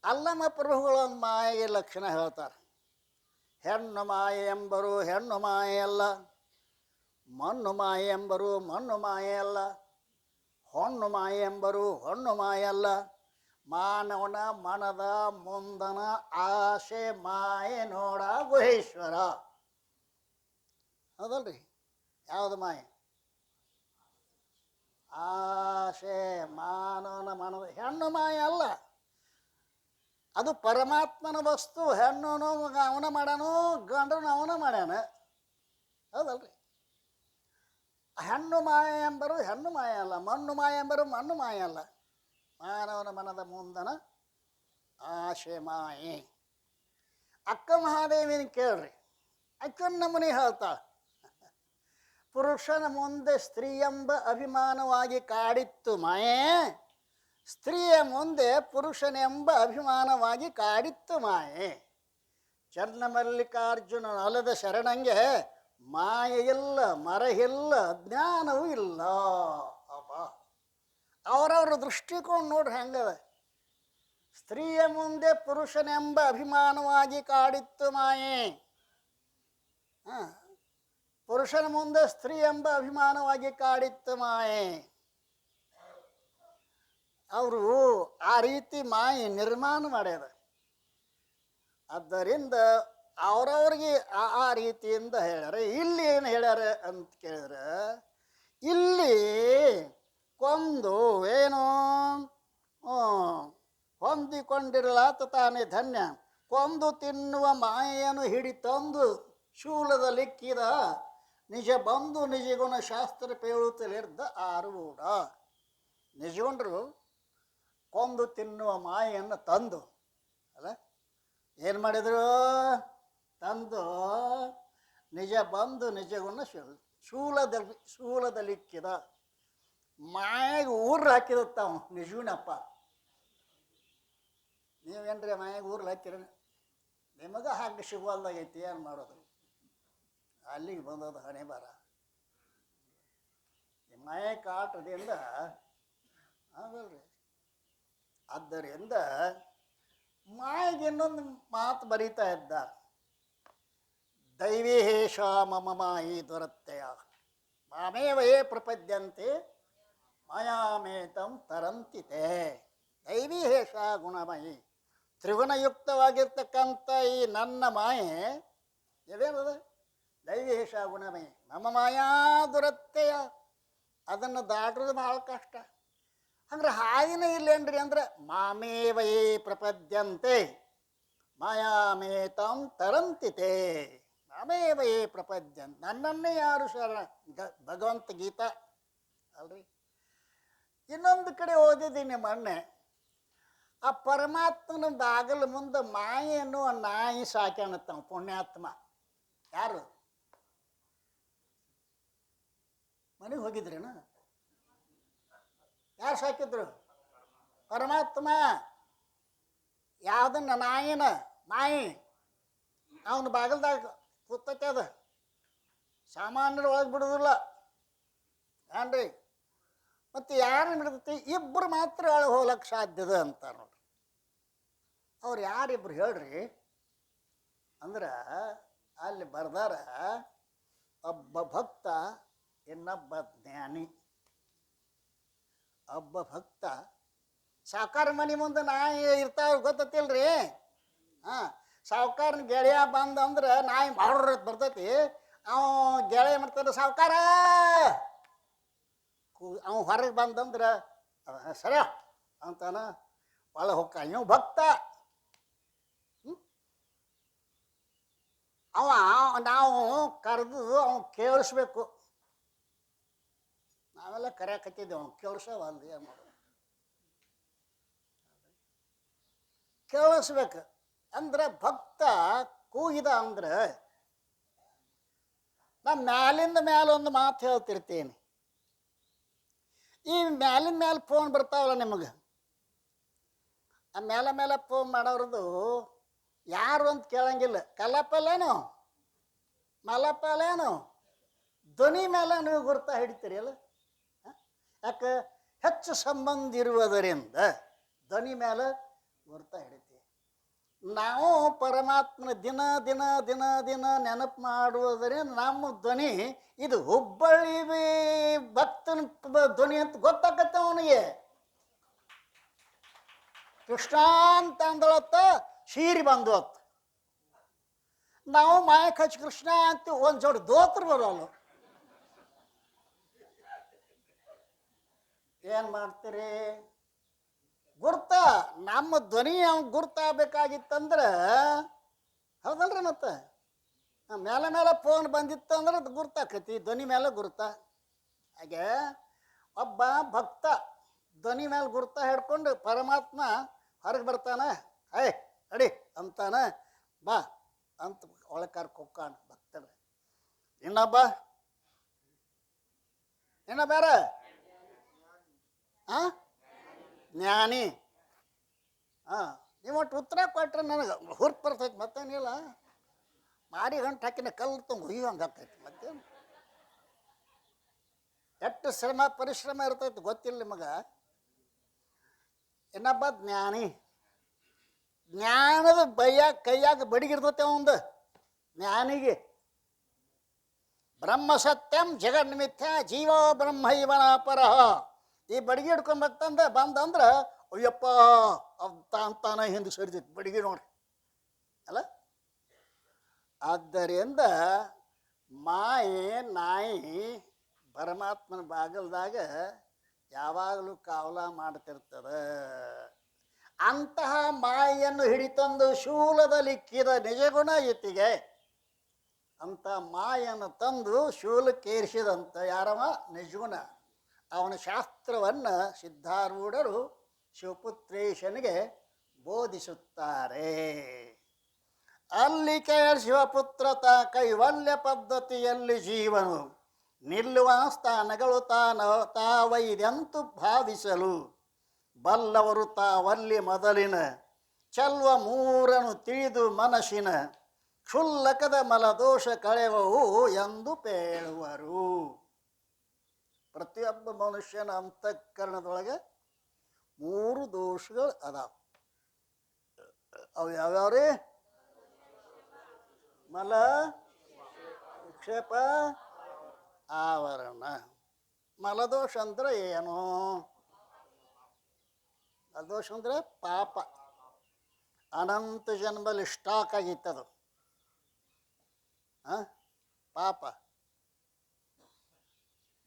ಅಲ್ಲಮ ಪ್ರಭುಗಳು ಒಂದು ಮಾಯೆಗೆ ಲಕ್ಷಣ ಹೇಳ್ತಾರೆ. ಹೆಣ್ಣು ಮಾಯೆ ಎಂಬರು ಹೆಣ್ಣು ಮಾಯೆಯಲ್ಲ, ಮಣ್ಣು ಮಾಯೆ ಎಂಬರು ಮಣ್ಣು ಮಾಯೆಯಲ್ಲ, ಹೊಣ್ಣು ಮಾಯೆ ಎಂಬರು ಹೊಣ್ಣು ಮಾಯಲ್ಲ, ಮಾನವನ ಮನದ ಮುಂದನ ಆಸೆ ಮಾಯೆ ನೋಡ ಗುಹೇಶ್ವರ. ಹೌದಲ್ರಿ? ಯಾವುದು ಮಾಯೆ? ಆಸೆ. ಮಾನವನ ಮನದ ಹೆಣ್ಣು ಮಾಯೆ ಅಲ್ಲ, ಅದು ಪರಮಾತ್ಮನ ವಸ್ತು. ಹೆಣ್ಣು ಅವನ ಮಾಡ್ಯಾನು, ಗಂಡನು ಅವನ ಮಾಡ್ಯಾನ. ಹೌದಲ್ರಿ? ಹೆಣ್ಣು ಮಾಯೆ ಎಂಬರು ಹೆಣ್ಣು ಮಾಯ ಅಲ್ಲ, ಮಣ್ಣು ಮಾಯೆ ಎಂಬರು ಮಣ್ಣು ಮಾಯ ಅಲ್ಲ, ಮಾನವನ ಮನದ ಮುಂದನ ಆಶೆ ಮಾಯೆ. ಅಕ್ಕ ಮಹಾದೇವಿನ ಕೇಳ್ರಿ, ಅಕ್ಕನ ನಮೂನಿ ಹೇಳ್ತಾಳೆ. ಪುರುಷನ ಮುಂದೆ ಸ್ತ್ರೀ ಎಂಬ ಅಭಿಮಾನವಾಗಿ ಕಾಡಿತ್ತು ಮಾಯೆ, ಸ್ತ್ರೀಯ ಮುಂದೆ ಪುರುಷನೆಂಬ ಅಭಿಮಾನವಾಗಿ ಕಾಡಿತ್ತು ಮಾಯೆ. ಚನ್ನಮಲ್ಲಿಕಾರ್ಜುನ ಅಲದ ಶರಣಂಗೆ ಮಾಯೆ ಇಲ್ಲ, ಮರ ಇಲ್ಲ, ಜ್ಞಾನವೂ ಇಲ್ಲ. ಅಬ್ಬ, ಅವರವ್ರ ದೃಷ್ಟಿಕೋನ ನೋಡ್ರಿ ಹೆಂಗದ. ಸ್ತ್ರೀಯ ಮುಂದೆ ಪುರುಷನೆಂಬ ಅಭಿಮಾನವಾಗಿ ಕಾಡಿತ್ತು ಮಾಯೆ. ಪುರುಷನ ಮುಂದೆ ಸ್ತ್ರೀ ಎಂಬ ಅಭಿಮಾನವಾಗಿ ಕಾಡಿತ್ತು ಮಾಯೆ. ಅವರು ಆ ರೀತಿ ಮಾಯೆ ನಿರ್ಮಾಣ ಮಾಡ್ಯಾರ. ಆದ್ದರಿಂದ ಅವ್ರವ್ರಿಗೆ ಆ ರೀತಿಯಿಂದ ಹೇಳ್ಯಾರ. ಇಲ್ಲಿ ಏನು ಹೇಳ್ಯಾರ ಅಂತ ಕೇಳಿದ್ರೆ, ಇಲ್ಲಿ ಕೊಂದು ಏನು ಹೊಂದಿಕೊಂಡಿರಲಾತ ತಾನೇ ಧನ್ಯ, ಕೊಂದು ತಿನ್ನುವ ಮಾಯೆಯನ್ನು ಹಿಡಿತಂದು ಶೂಲದ ಲಿಕ್ಕಿದ ನಿಜ ಬಂದು ನಿಜಗುಣ ಶಾಸ್ತ್ರ ಪೇಳುತ್ತಲಿರ್ದ ಆರೂಢ. ನಿಜಗೊಂಡ್ರು ಕೊಂದು ತಿನ್ನುವ ಮಾಯೆಯನ್ನು ತಂದು ಅಲ್ಲ ಏನು ಮಾಡಿದ್ರು? ತಂದು ನಿಜ ಬಂದು ನಿಜಗುಣ ಶೂಲದಲ್ಲಿಕ್ಕಿದ ಮಾಯೆಗೆ ಊರ್ಲು ಹಾಕಿದತ್ತಾವ ನಿಜಗುಣಪ್ಪ. ನೀವೇನ್ರಿ ಮಾಯೆಗೆ ಊರ್ಲು ಹಾಕಿರ? ನಿಮಗೆ ಹಾಗೆ ಸಿಗುವಲ್ದಾಗೈತಿ, ಏನು ಮಾಡೋದು? ಅಲ್ಲಿಗೆ ಬಂದದ್ದು ಹಣೆ ಬರ. ಈ ಮಾಯೆ ಕಾಟದಿಂದ ಆಗಲ್ರಿ. ಆದ್ದರಿಂದ ಮಾಯೆಗೆ ಇನ್ನೊಂದು ಮಾತು ಬರೀತಾ ಇದ್ದ, ದೈವೀಹೇಶ ಮಮ ಮಾಯಿ ದುರತ್ಯಯ ಮಾಮೇವಯೇ ಪ್ರಪದ್ಯಂತೆ ಮಾಯಾಮೇತಂ ತರಂತಿತೆ. ದೈವೀಹೇಶ ಗುಣಮಯಿ, ತ್ರಿಗುಣಯುಕ್ತವಾಗಿರ್ತಕ್ಕಂಥ ಈ ನನ್ನ ಮಾಯೆ ಇದೇನದ? ದೈವೀಹೇಶ ಗುಣಮಯಿ ಮಮ ಮಾಯಾ ದುರತ್ಯಯ. ಅದನ್ನು ದಾಟೋದು ಭಾಳ ಕಷ್ಟ. ಅಂದ್ರೆ ಹಾದಿನ ಇಲ್ಲೇನ್ರಿ ಅಂದ್ರೆ, ಮಾಮೇವಯೇ ಪ್ರಪದ್ಯಂತೆ ಮಾಯಾಮೇತಂ ತರಂತಿತೆ. ಮಾಮೇವಯೇ ಪ್ರಪದ್ಯಂತೆ, ನನ್ನನ್ನೇ ಯಾರು ಶರಣ. ಭಗವಂತ ಗೀತಾ ಅಲ್ರಿ. ಇನ್ನೊಂದು ಕಡೆ ಓದಿದ್ದೀನಿ ಮೊನ್ನೆ, ಆ ಪರಮಾತ್ಮನ ಬಾಗಲ ಮುಂದೆ ಮಾಯೆ ಅನ್ನುವ ನಾಯಿ ಸಾಕ್ಯಾನತ್ತಾವ ಪುಣ್ಯಾತ್ಮ. ಯಾರು? ಮನೆಗೆ ಹೋಗಿದ್ರೇನ? ಯಾರು ಸಾಕಿದ್ರು? ಪರಮಾತ್ಮ. ಯಾವುದನ್ನ? ನಾಯಿನ. ನಾಯಿ ಅವನ ಬಾಗಲ್ದಾಗ ಕೂತೈತೆ, ಅದು ಸಾಮಾನ್ಯರು ಒಳಗೆ ಬಿಡೋದಿಲ್ಲ ಏನ್ರಿ. ಮತ್ತು ಯಾರು ಬಿಡ್ತೈತಿ? ಇಬ್ಬರು ಮಾತ್ರ ಒಳಗೆ ಹೋಗ್ಲಕ್ಕೆ ಸಾಧ್ಯದ ಅಂತ ನೋಡ್ರಿ. ಅವ್ರು ಯಾರಿಬ್ರು ಹೇಳ್ರಿ ಅಂದ್ರೆ, ಅಲ್ಲಿ ಬರ್ದಾರ, ಒಬ್ಬ ಭಕ್ತ, ಇನ್ನೊಬ್ಬ ಜ್ಞಾನಿ. ಒಬ್ಬ ಭಕ್ತ, ಸಾವುಕಾರ ಮನೆ ಮುಂದೆ ನಾಯಿ ಇರ್ತಾವ ಗೊತ್ತತಿಲ್ರಿ. ಸಾವುಕಾರನ ಗೆಳೆಯ ಬಂದಂದ್ರೆ ನಾಯಿ ಮಾಡ್ರ ಬರ್ತೈತಿ. ಅವ ಗೆಳೆಯ ಮಾಡ್ತಾರ, ಸಾವುಕಾರ. ಅವ ಹೊರಗೆ ಬಂದಂದ್ರೆ ಸರಿಯ ಅಂತಾನ, ಒಳ ಹೊಕ್ಕ. ಇವ್ ಭಕ್ತ. ಅವ ನಾವು ಕರೆದು ಅವ್ನು ಕೇಳಿಸ್ಬೇಕು. ನಾವೆಲ್ಲ ಕರೆಯಕತ್ತಿದ್ದೇವೆ, ಅವ್ನು ಕೇಳಿಸವಲ್ದು, ಏನು ಮಾಡೋದು? ಕೇಳಿಸ್ಬೇಕು ಅಂದ್ರೆ ಭಕ್ತ ಕೂಗಿದ ಅಂದ್ರೆ ನಾ ಮ್ಯಾಲಿಂದ ಮ್ಯಾಲೆ ಒಂದು ಮಾತು ಹೇಳ್ತಿರ್ತೀನಿ. ಈ ಮ್ಯಾಲಿನ ಮೇಲೆ ಫೋನ್ ಬರ್ತಾವಲ್ಲ ನಿಮಗೆ, ಆ ಮೇಲೆ ಫೋನ್ ಮಾಡೋರದು ಯಾರು ಅಂತ ಕೇಳಂಗಿಲ್ಲ. ಕಲ್ಲಪ್ಪಲ್ಲೇನು ಮಲ್ಲಪ್ಪಲ್ಲೇನು ಧ್ವನಿ ಮೇಲೆ ನೀವು ಗುರ್ತ ಹಿಡಿತೀರಿ ಅಲ್ಲ. ಯಾಕೆ? ಹೆಚ್ಚು ಸಂಬಂಧ ಇರುವುದರಿಂದ ಧ್ವನಿ ಮೇಲೆ ಗುರ್ತ ಹಿಡಿತೀವಿ. ನಾವು ಪರಮಾತ್ಮನ ದಿನ ದಿನ ದಿನ ದಿನ ನೆನಪು ಮಾಡುವುದರಿಂದ ನಮ್ಮ ಧ್ವನಿ ಇದು ಹುಬ್ಬಳ್ಳಿ ಭಕ್ತನ ಧ್ವನಿ ಅಂತ ಗೊತ್ತಾಗತ್ತೆ ಅವನಿಗೆ. ಕೃಷ್ಣ ಅಂತ ಅಂದಳತ್ತ ಶೀರಿ ಬಂದು ಹೊತ್ತು ನಾವು ಮಾಯಕ್ ಹಚ್ಚಿ ಕೃಷ್ಣ ಅಂತ ಒಂದು ಜೋಡಿ ದೋತ್ರ ಬರೋಲ್ಲ. ಏನು ಮಾಡ್ತೀರಿ? ಗುರ್ತ ನಮ್ಮ ಧ್ವನಿ ಅವ್ನು ಗುರ್ತಾಗಬೇಕಾಗಿತ್ತಂದ್ರೆ, ಹೌದಲ್ರಿ? ಮತ್ತೆ ಮೇಲೆ ಫೋನ್ ಬಂದಿತ್ತಂದ್ರೆ ಅದು ಗುರ್ತಾಕತಿ, ಧ್ವನಿ ಮೇಲೆ ಗುರ್ತ. ಹಾಗೆ ಒಬ್ಬ ಭಕ್ತ ಧ್ವನಿ ಮೇಲೆ ಗುರ್ತ ಹಿಡ್ಕೊಂಡು ಪರಮಾತ್ಮ ಹೊರಗೆ ಬರ್ತಾನೆ. ಅಡಿ ಅಂತಾನ, ಬಾ ಅಂತ ಒಳಕಾರ ಕೊಕ್ಕಾಣ ಭಕ್ತನ. ಇನ್ನೊಬ್ಬ ಬೇರೆ ಜ್ಞಾನಿ. ನೀವು ಒಟ್ಟು ಉತ್ತರ ಕೊಟ್ರೆ ನನಗೆ ಹುರ್ಪು ಬರ್ತೈತಿ, ಮತ್ತೇನಿಲ್ಲ. ಮಾರಿ ಗಂಟು ಹಾಕಿನ ಕಲ್ಲು ತುಂಬ ಹುಯ್ಯಂಗೆ ಆಗ್ತೈತಿ. ಮತ್ತೇನು ಎಷ್ಟು ಶ್ರಮ ಪರಿಶ್ರಮ ಇರ್ತೈತಿ ಗೊತ್ತಿಲ್ಲ ನಿಮಗೆ. ಇನ್ನೊಬ್ಬ ಜ್ಞಾನಿ. ಜ್ಞಾನದ ಕೈಯಾಗ ಬಡಿಗಿರ್ತೈತೆ ಅವಂದು ಜ್ಞಾನಿಗೆ. ಬ್ರಹ್ಮ ಸತ್ಯಂ ಜಗನ್ಮಿಥ್ಯ ಜೀವೋ ಬ್ರಹ್ಮ ಇವನ ಪರಹ. ಈ ಬಡಿಗೆ ಹಿಡ್ಕೊಂಬತ್ತಂದ ಬಂದಂದ್ರೆ ಅಯ್ಯಪ್ಪ ಅಂತಾನ ಹಿಂದೆ ಸರಿತೈತಿ ಬಡಿಗೆ ನೋಡಿ ಅಲ್ಲ. ಆದ್ದರಿಂದ ಮಾಯೆ ನಾಯಿ ಪರಮಾತ್ಮನ ಬಾಗಲ್ದಾಗ ಯಾವಾಗಲೂ ಕಾವಲ ಮಾಡ್ತಿರ್ತದೆ. ಅಂತಹ ಮಾಯನ್ನು ಹಿಡಿತಂದು ಶೂಲದಲ್ಲಿಕ್ಕಿದ ನಿಜಗುಣ ಇತ್ತಿಗೆ ಅಂತ ಮಾಯನ್ನು ತಂದು ಶೂಲಕ್ಕೇರಿಸಿದಂಥ ಯಾರವ? ನಿಜಗುಣ. ಅವನ ಶಾಸ್ತ್ರವನ್ನು ಸಿದ್ಧಾರೂಢರು ಶಿವಪುತ್ರೇಶನಿಗೆ ಬೋಧಿಸುತ್ತಾರೆ. ಅಲ್ಲಿ ಶಿವಪುತ್ರತ ಕೈವಲ್ಯ ಪದ್ಧತಿಯಲ್ಲಿ ಜೀವನು ನಿಲ್ಲುವ ಸ್ಥಾನಗಳು ತಾವೈದೆಂತು ಭಾವಿಸಲು ಬಲ್ಲವರು ತಾವಲ್ಲಿ ಮೊದಲಿನ ಚಲ್ವ ಮೂರನು ತಿಳಿದು ಮನಸ್ಸಿನ ಕ್ಷುಲ್ಲಕದ ಮಲದೋಷ ಕಳೆವವು ಎಂದು ಪೇಳುವರು. ಪ್ರತಿಯೊಬ್ಬ ಮನುಷ್ಯನ ಅಂತಃಕರಣದೊಳಗೆ 3 ದೋಷಗಳು ಅದಾವ. ಅವು ಯಾವ್ಯಾವ್ರಿ? ಮಲ, ವಿಕ್ಷೇಪ, ಆವರಣ. ಮಲದೋಷ ಅಂದ್ರೆ ಏನು? ಮಲದೋಷ ಅಂದ್ರೆ ಪಾಪ. ಅನಂತ ಜನ್ಮದಲ್ಲಿ ಸ್ಟಾಕ್ ಆಗಿತ್ತದು ಪಾಪ.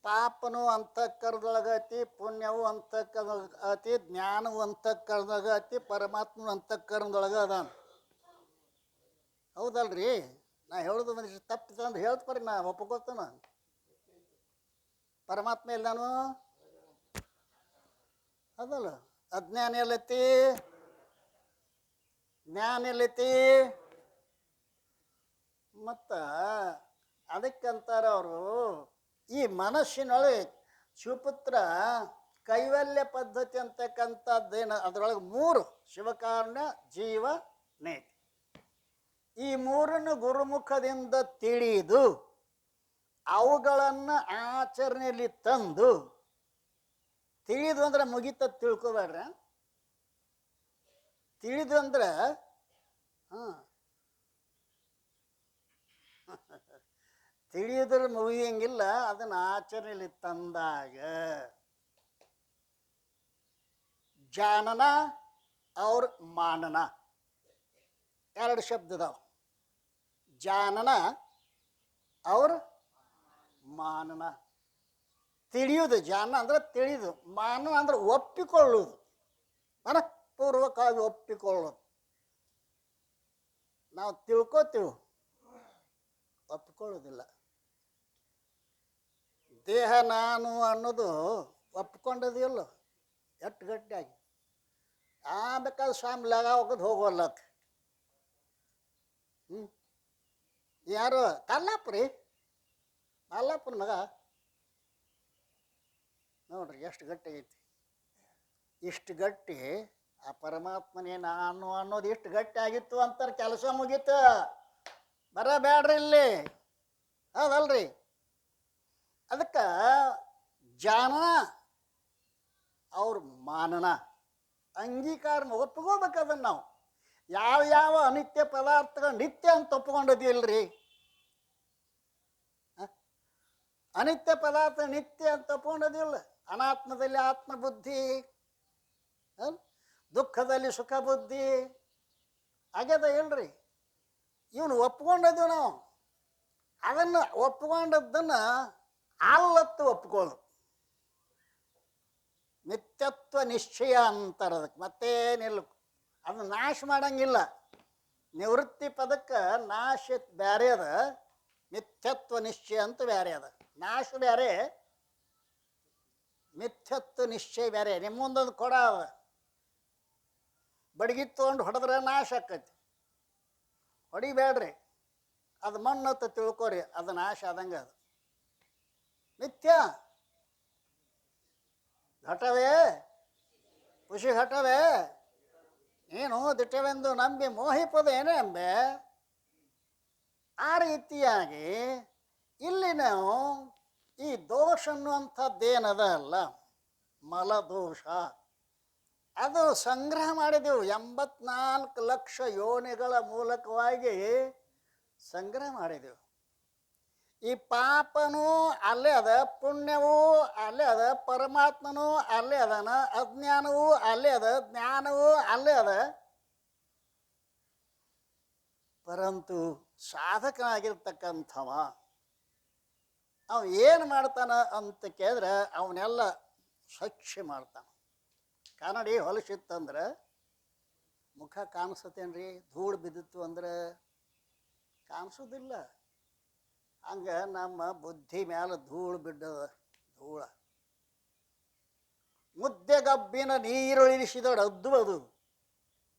ಪಾಪನು ಅಂತಃಕರಣದೊಳಗತಿ, ಪುಣ್ಯವು ಅಂತಃಕರಣದೊಳಗತಿ, ಜ್ಞಾನವು ಅಂತಃಕರಣದೊಳಗತಿ, ಪರಮಾತ್ಮನ ಅಂತಃಕರಣದೊಳಗ ಅದಾನ. ಹೌದಲ್ರಿ? ನಾ ಹೇಳೋದು ಮನುಷ್ಯ ತಪ್ಪಿತಂದ್ರೆ ಹೇಳ್ತಾರೆ, ನಾ ಒಪ್ಪಗೋತಾನ. ಪರಮಾತ್ಮ ಎಲ್ಲಾನು ಅದಲ್ಲ. ಅಜ್ಞಾನ ಎಲ್ಲೈತಿ, ಜ್ಞಾನ ಎಲ್ಲೈತಿ. ಮತ್ತು ಅದಕ್ಕಂತಾರೆ ಅವರು ಈ ಮನಸ್ಸಿನೊಳಗೆ ಶಿವಪುತ್ರ ಕೈವಲ್ಯ ಪದ್ಧತಿ ಅಂತಕ್ಕಂಥದ್ದೇನು ಅದರೊಳಗೆ 3 ಶಿವಕಾರಣ್ಯ, ಜೀವ, ನೇತಿ. ಈ 3ನ್ನು ಗುರುಮುಖದಿಂದ ತಿಳಿದು ಅವುಗಳನ್ನು ಆಚರಣೆಯಲ್ಲಿ ತಂದು, ತಿಳಿದು ಅಂದ್ರೆ ಮುಗಿತ ತಿಳ್ಕೊಬೇಡ್ರ. ತಿಳಿದು ಅಂದ್ರೆ ತಿಳಿಯೋದ್ರ ಮುಗಿಯಂಗಿಲ್ಲ. ಅದನ್ನು ಆಚರಣೆಯಲ್ಲಿ ತಂದಾಗ ಜಾನನ ಅವ್ರ ಮಾನನ 2 ಶಬ್ದದಾವ. ಜಾನನ ಅವ್ರ ಮಾನನ. ತಿಳಿಯುವುದು ಜಾನ ಅಂದ್ರೆ ತಿಳಿದು, ಮಾನನ ಅಂದ್ರೆ ಒಪ್ಪಿಕೊಳ್ಳುವುದು, ಮನಃಪೂರ್ವಕವಾಗಿ ಒಪ್ಪಿಕೊಳ್ಳೋದು. ನಾವು ತಿಳ್ಕೋತೀವಿ, ಒಪ್ಕೊಳ್ಳೋದಿಲ್ಲ. ದೇಹ ನಾನು ಅನ್ನೋದು ಒಪ್ಕೊಂಡದಿಲ್ಲ ಎಷ್ಟು ಗಟ್ಟಿಯಾಗಿ. ಬೇಕಾದ್ರೆ ಸ್ವಾಮಿ ಲಗ ಹೋಗೋದು ಹೋಗೋಲ್ಲಕ್. ಯಾರು ಕಲ್ಲಪ್ಪ ರೀ, ಮಲ್ಲಪ್ಪನ ಮಗ ನೋಡ್ರಿ ಎಷ್ಟು ಗಟ್ಟಿ ಐತಿ. ಇಷ್ಟು ಗಟ್ಟಿ ಆ ಪರಮಾತ್ಮನೇ ನಾನು ಅನ್ನೋದು ಇಷ್ಟು ಗಟ್ಟಿ ಆಗಿತ್ತು ಅಂತಾರೆ. ಕೆಲಸ ಮುಗೀತು, ಬರಬೇಡ್ರಿ ಇಲ್ಲಿ, ಹೌದಲ್ರಿ? ಅದಕ್ಕೆ ಜಾನ ಅವ್ರ ಮಾನನ ಅಂಗೀಕಾರ ಒಪ್ಕೋಬೇಕದನ್ನು. ನಾವು ಯಾವ ಅನಿತ್ಯ ಪದಾರ್ಥಗಳು ನಿತ್ಯ ಅಂತ ಒಪ್ಕೊಂಡಿದ್ದೀಲ್ರಿ. ಅನಿತ್ಯ ಪದಾರ್ಥ ನಿತ್ಯ ಅಂತ ಒಪ್ಕೊಂಡದಿಲ್ಲ. ಅನಾತ್ಮದಲ್ಲಿ ಆತ್ಮಬುದ್ಧಿ, ದುಃಖದಲ್ಲಿ ಸುಖ ಬುದ್ಧಿ ಆಗ್ಯದ ಇಲ್ರಿ. ಇವನು ಒಪ್ಕೊಂಡದೀವಿ ನಾವು. ಅದನ್ನು ಒಪ್ಕೊಂಡದ್ದನ್ನು ಅಲ್ಲತ್ತು ಒಪ್ಕೊಳ್ಳು. ನಿತ್ಯತ್ವ ನಿಶ್ಚಯ ಅಂತಾರೆ ಅದಕ್ಕೆ, ಮತ್ತೇನಿಲ್ಲ. ಅದು ನಾಶ ಮಾಡಂಗಿಲ್ಲ. ನಿವೃತ್ತಿ ಪದಕ್ಕೆ ನಾಶ ಬೇರೆ ಅದ, ಮಿಥ್ಯತ್ವ ನಿಶ್ಚಯ ಅಂತ ಬೇರೆ ಅದ. ನಾಶ ಬೇರೆ, ಮಿಥ್ಯತ್ವ ನಿಶ್ಚಯ ಬೇರೆ. ನಿಮ್ಮ ಮುಂದೊಂದು ಕೊಡ ಅದ, ಬಡಗಿ ತೊಗೊಂಡು ಹೊಡೆದ್ರೆ ನಾಶ ಆಕೈತಿ. ಹೊಡಿಬೇಡ್ರಿ, ಅದು ಮಣ್ಣತ್ತ ತಿಳ್ಕೊರಿ, ಅದು ನಾಶ ಆದಂಗೆ. ಅದು ಮಿಥ್ಯ ಘಟವೇ ಖುಷಿ ಘಟವೇ ನೀನು ದಿಟ್ಟವೆಂದು ನಂಬಿ ಮೋಹಿಪದ ಏನೇ ಅಂಬೆ. ಆ ರೀತಿಯಾಗಿ ಇಲ್ಲಿ ನಾವು ಈ ದೋಷ ಅನ್ನುವಂಥದ್ದೇನದ ಅಲ್ಲ, ಮಲದೋಷ, ಅದು ಸಂಗ್ರಹ ಮಾಡಿದೆವು. 84 ಲಕ್ಷ ಯೋನಿಗಳ ಮೂಲಕವಾಗಿ ಸಂಗ್ರಹ ಮಾಡಿದೆವು. ಈ ಪಾಪನೂ ಅಲ್ಲೇ ಅದ, ಪುಣ್ಯವೂ ಅಲ್ಲೇ ಅದ, ಪರಮಾತ್ಮನೂ ಅಲ್ಲೇ ಅದನ, ಅಜ್ಞಾನವೂ ಅಲ್ಲೇ ಅದ, ಜ್ಞಾನವೂ ಅಲ್ಲೇ ಅದ. ಪರಂತು ಸಾಧಕನಾಗಿರ್ತಕ್ಕಂಥವ ಅವ ಏನು ಮಾಡ್ತಾನ ಅಂತ ಕೇಳಿದ್ರೆ ಅವನ್ನೆಲ್ಲ ಸ್ವಚ್ಛ ಮಾಡ್ತಾನೆ. ಕನ್ನಡಿ ಹೊಲಸಿತ್ತಂದ್ರೆ ಮುಖ ಕಾಣಿಸ್ತೇನ್ರಿ, ಧೂಳು ಬಿದ್ದಿತ್ತು ಅಂದ್ರೆ ಕಾಣಿಸೋದಿಲ್ಲ. ಹಂಗೆ ನಮ್ಮ ಬುದ್ಧಿ ಮೇಲೆ ಧೂಳು ಬಿದ್ದದ. ಧೂಳ ಮುದ್ದೆಗಬ್ಬಿನ ನೀರೊಳಿಸಿದಳು ಅದ್ದುವುದು,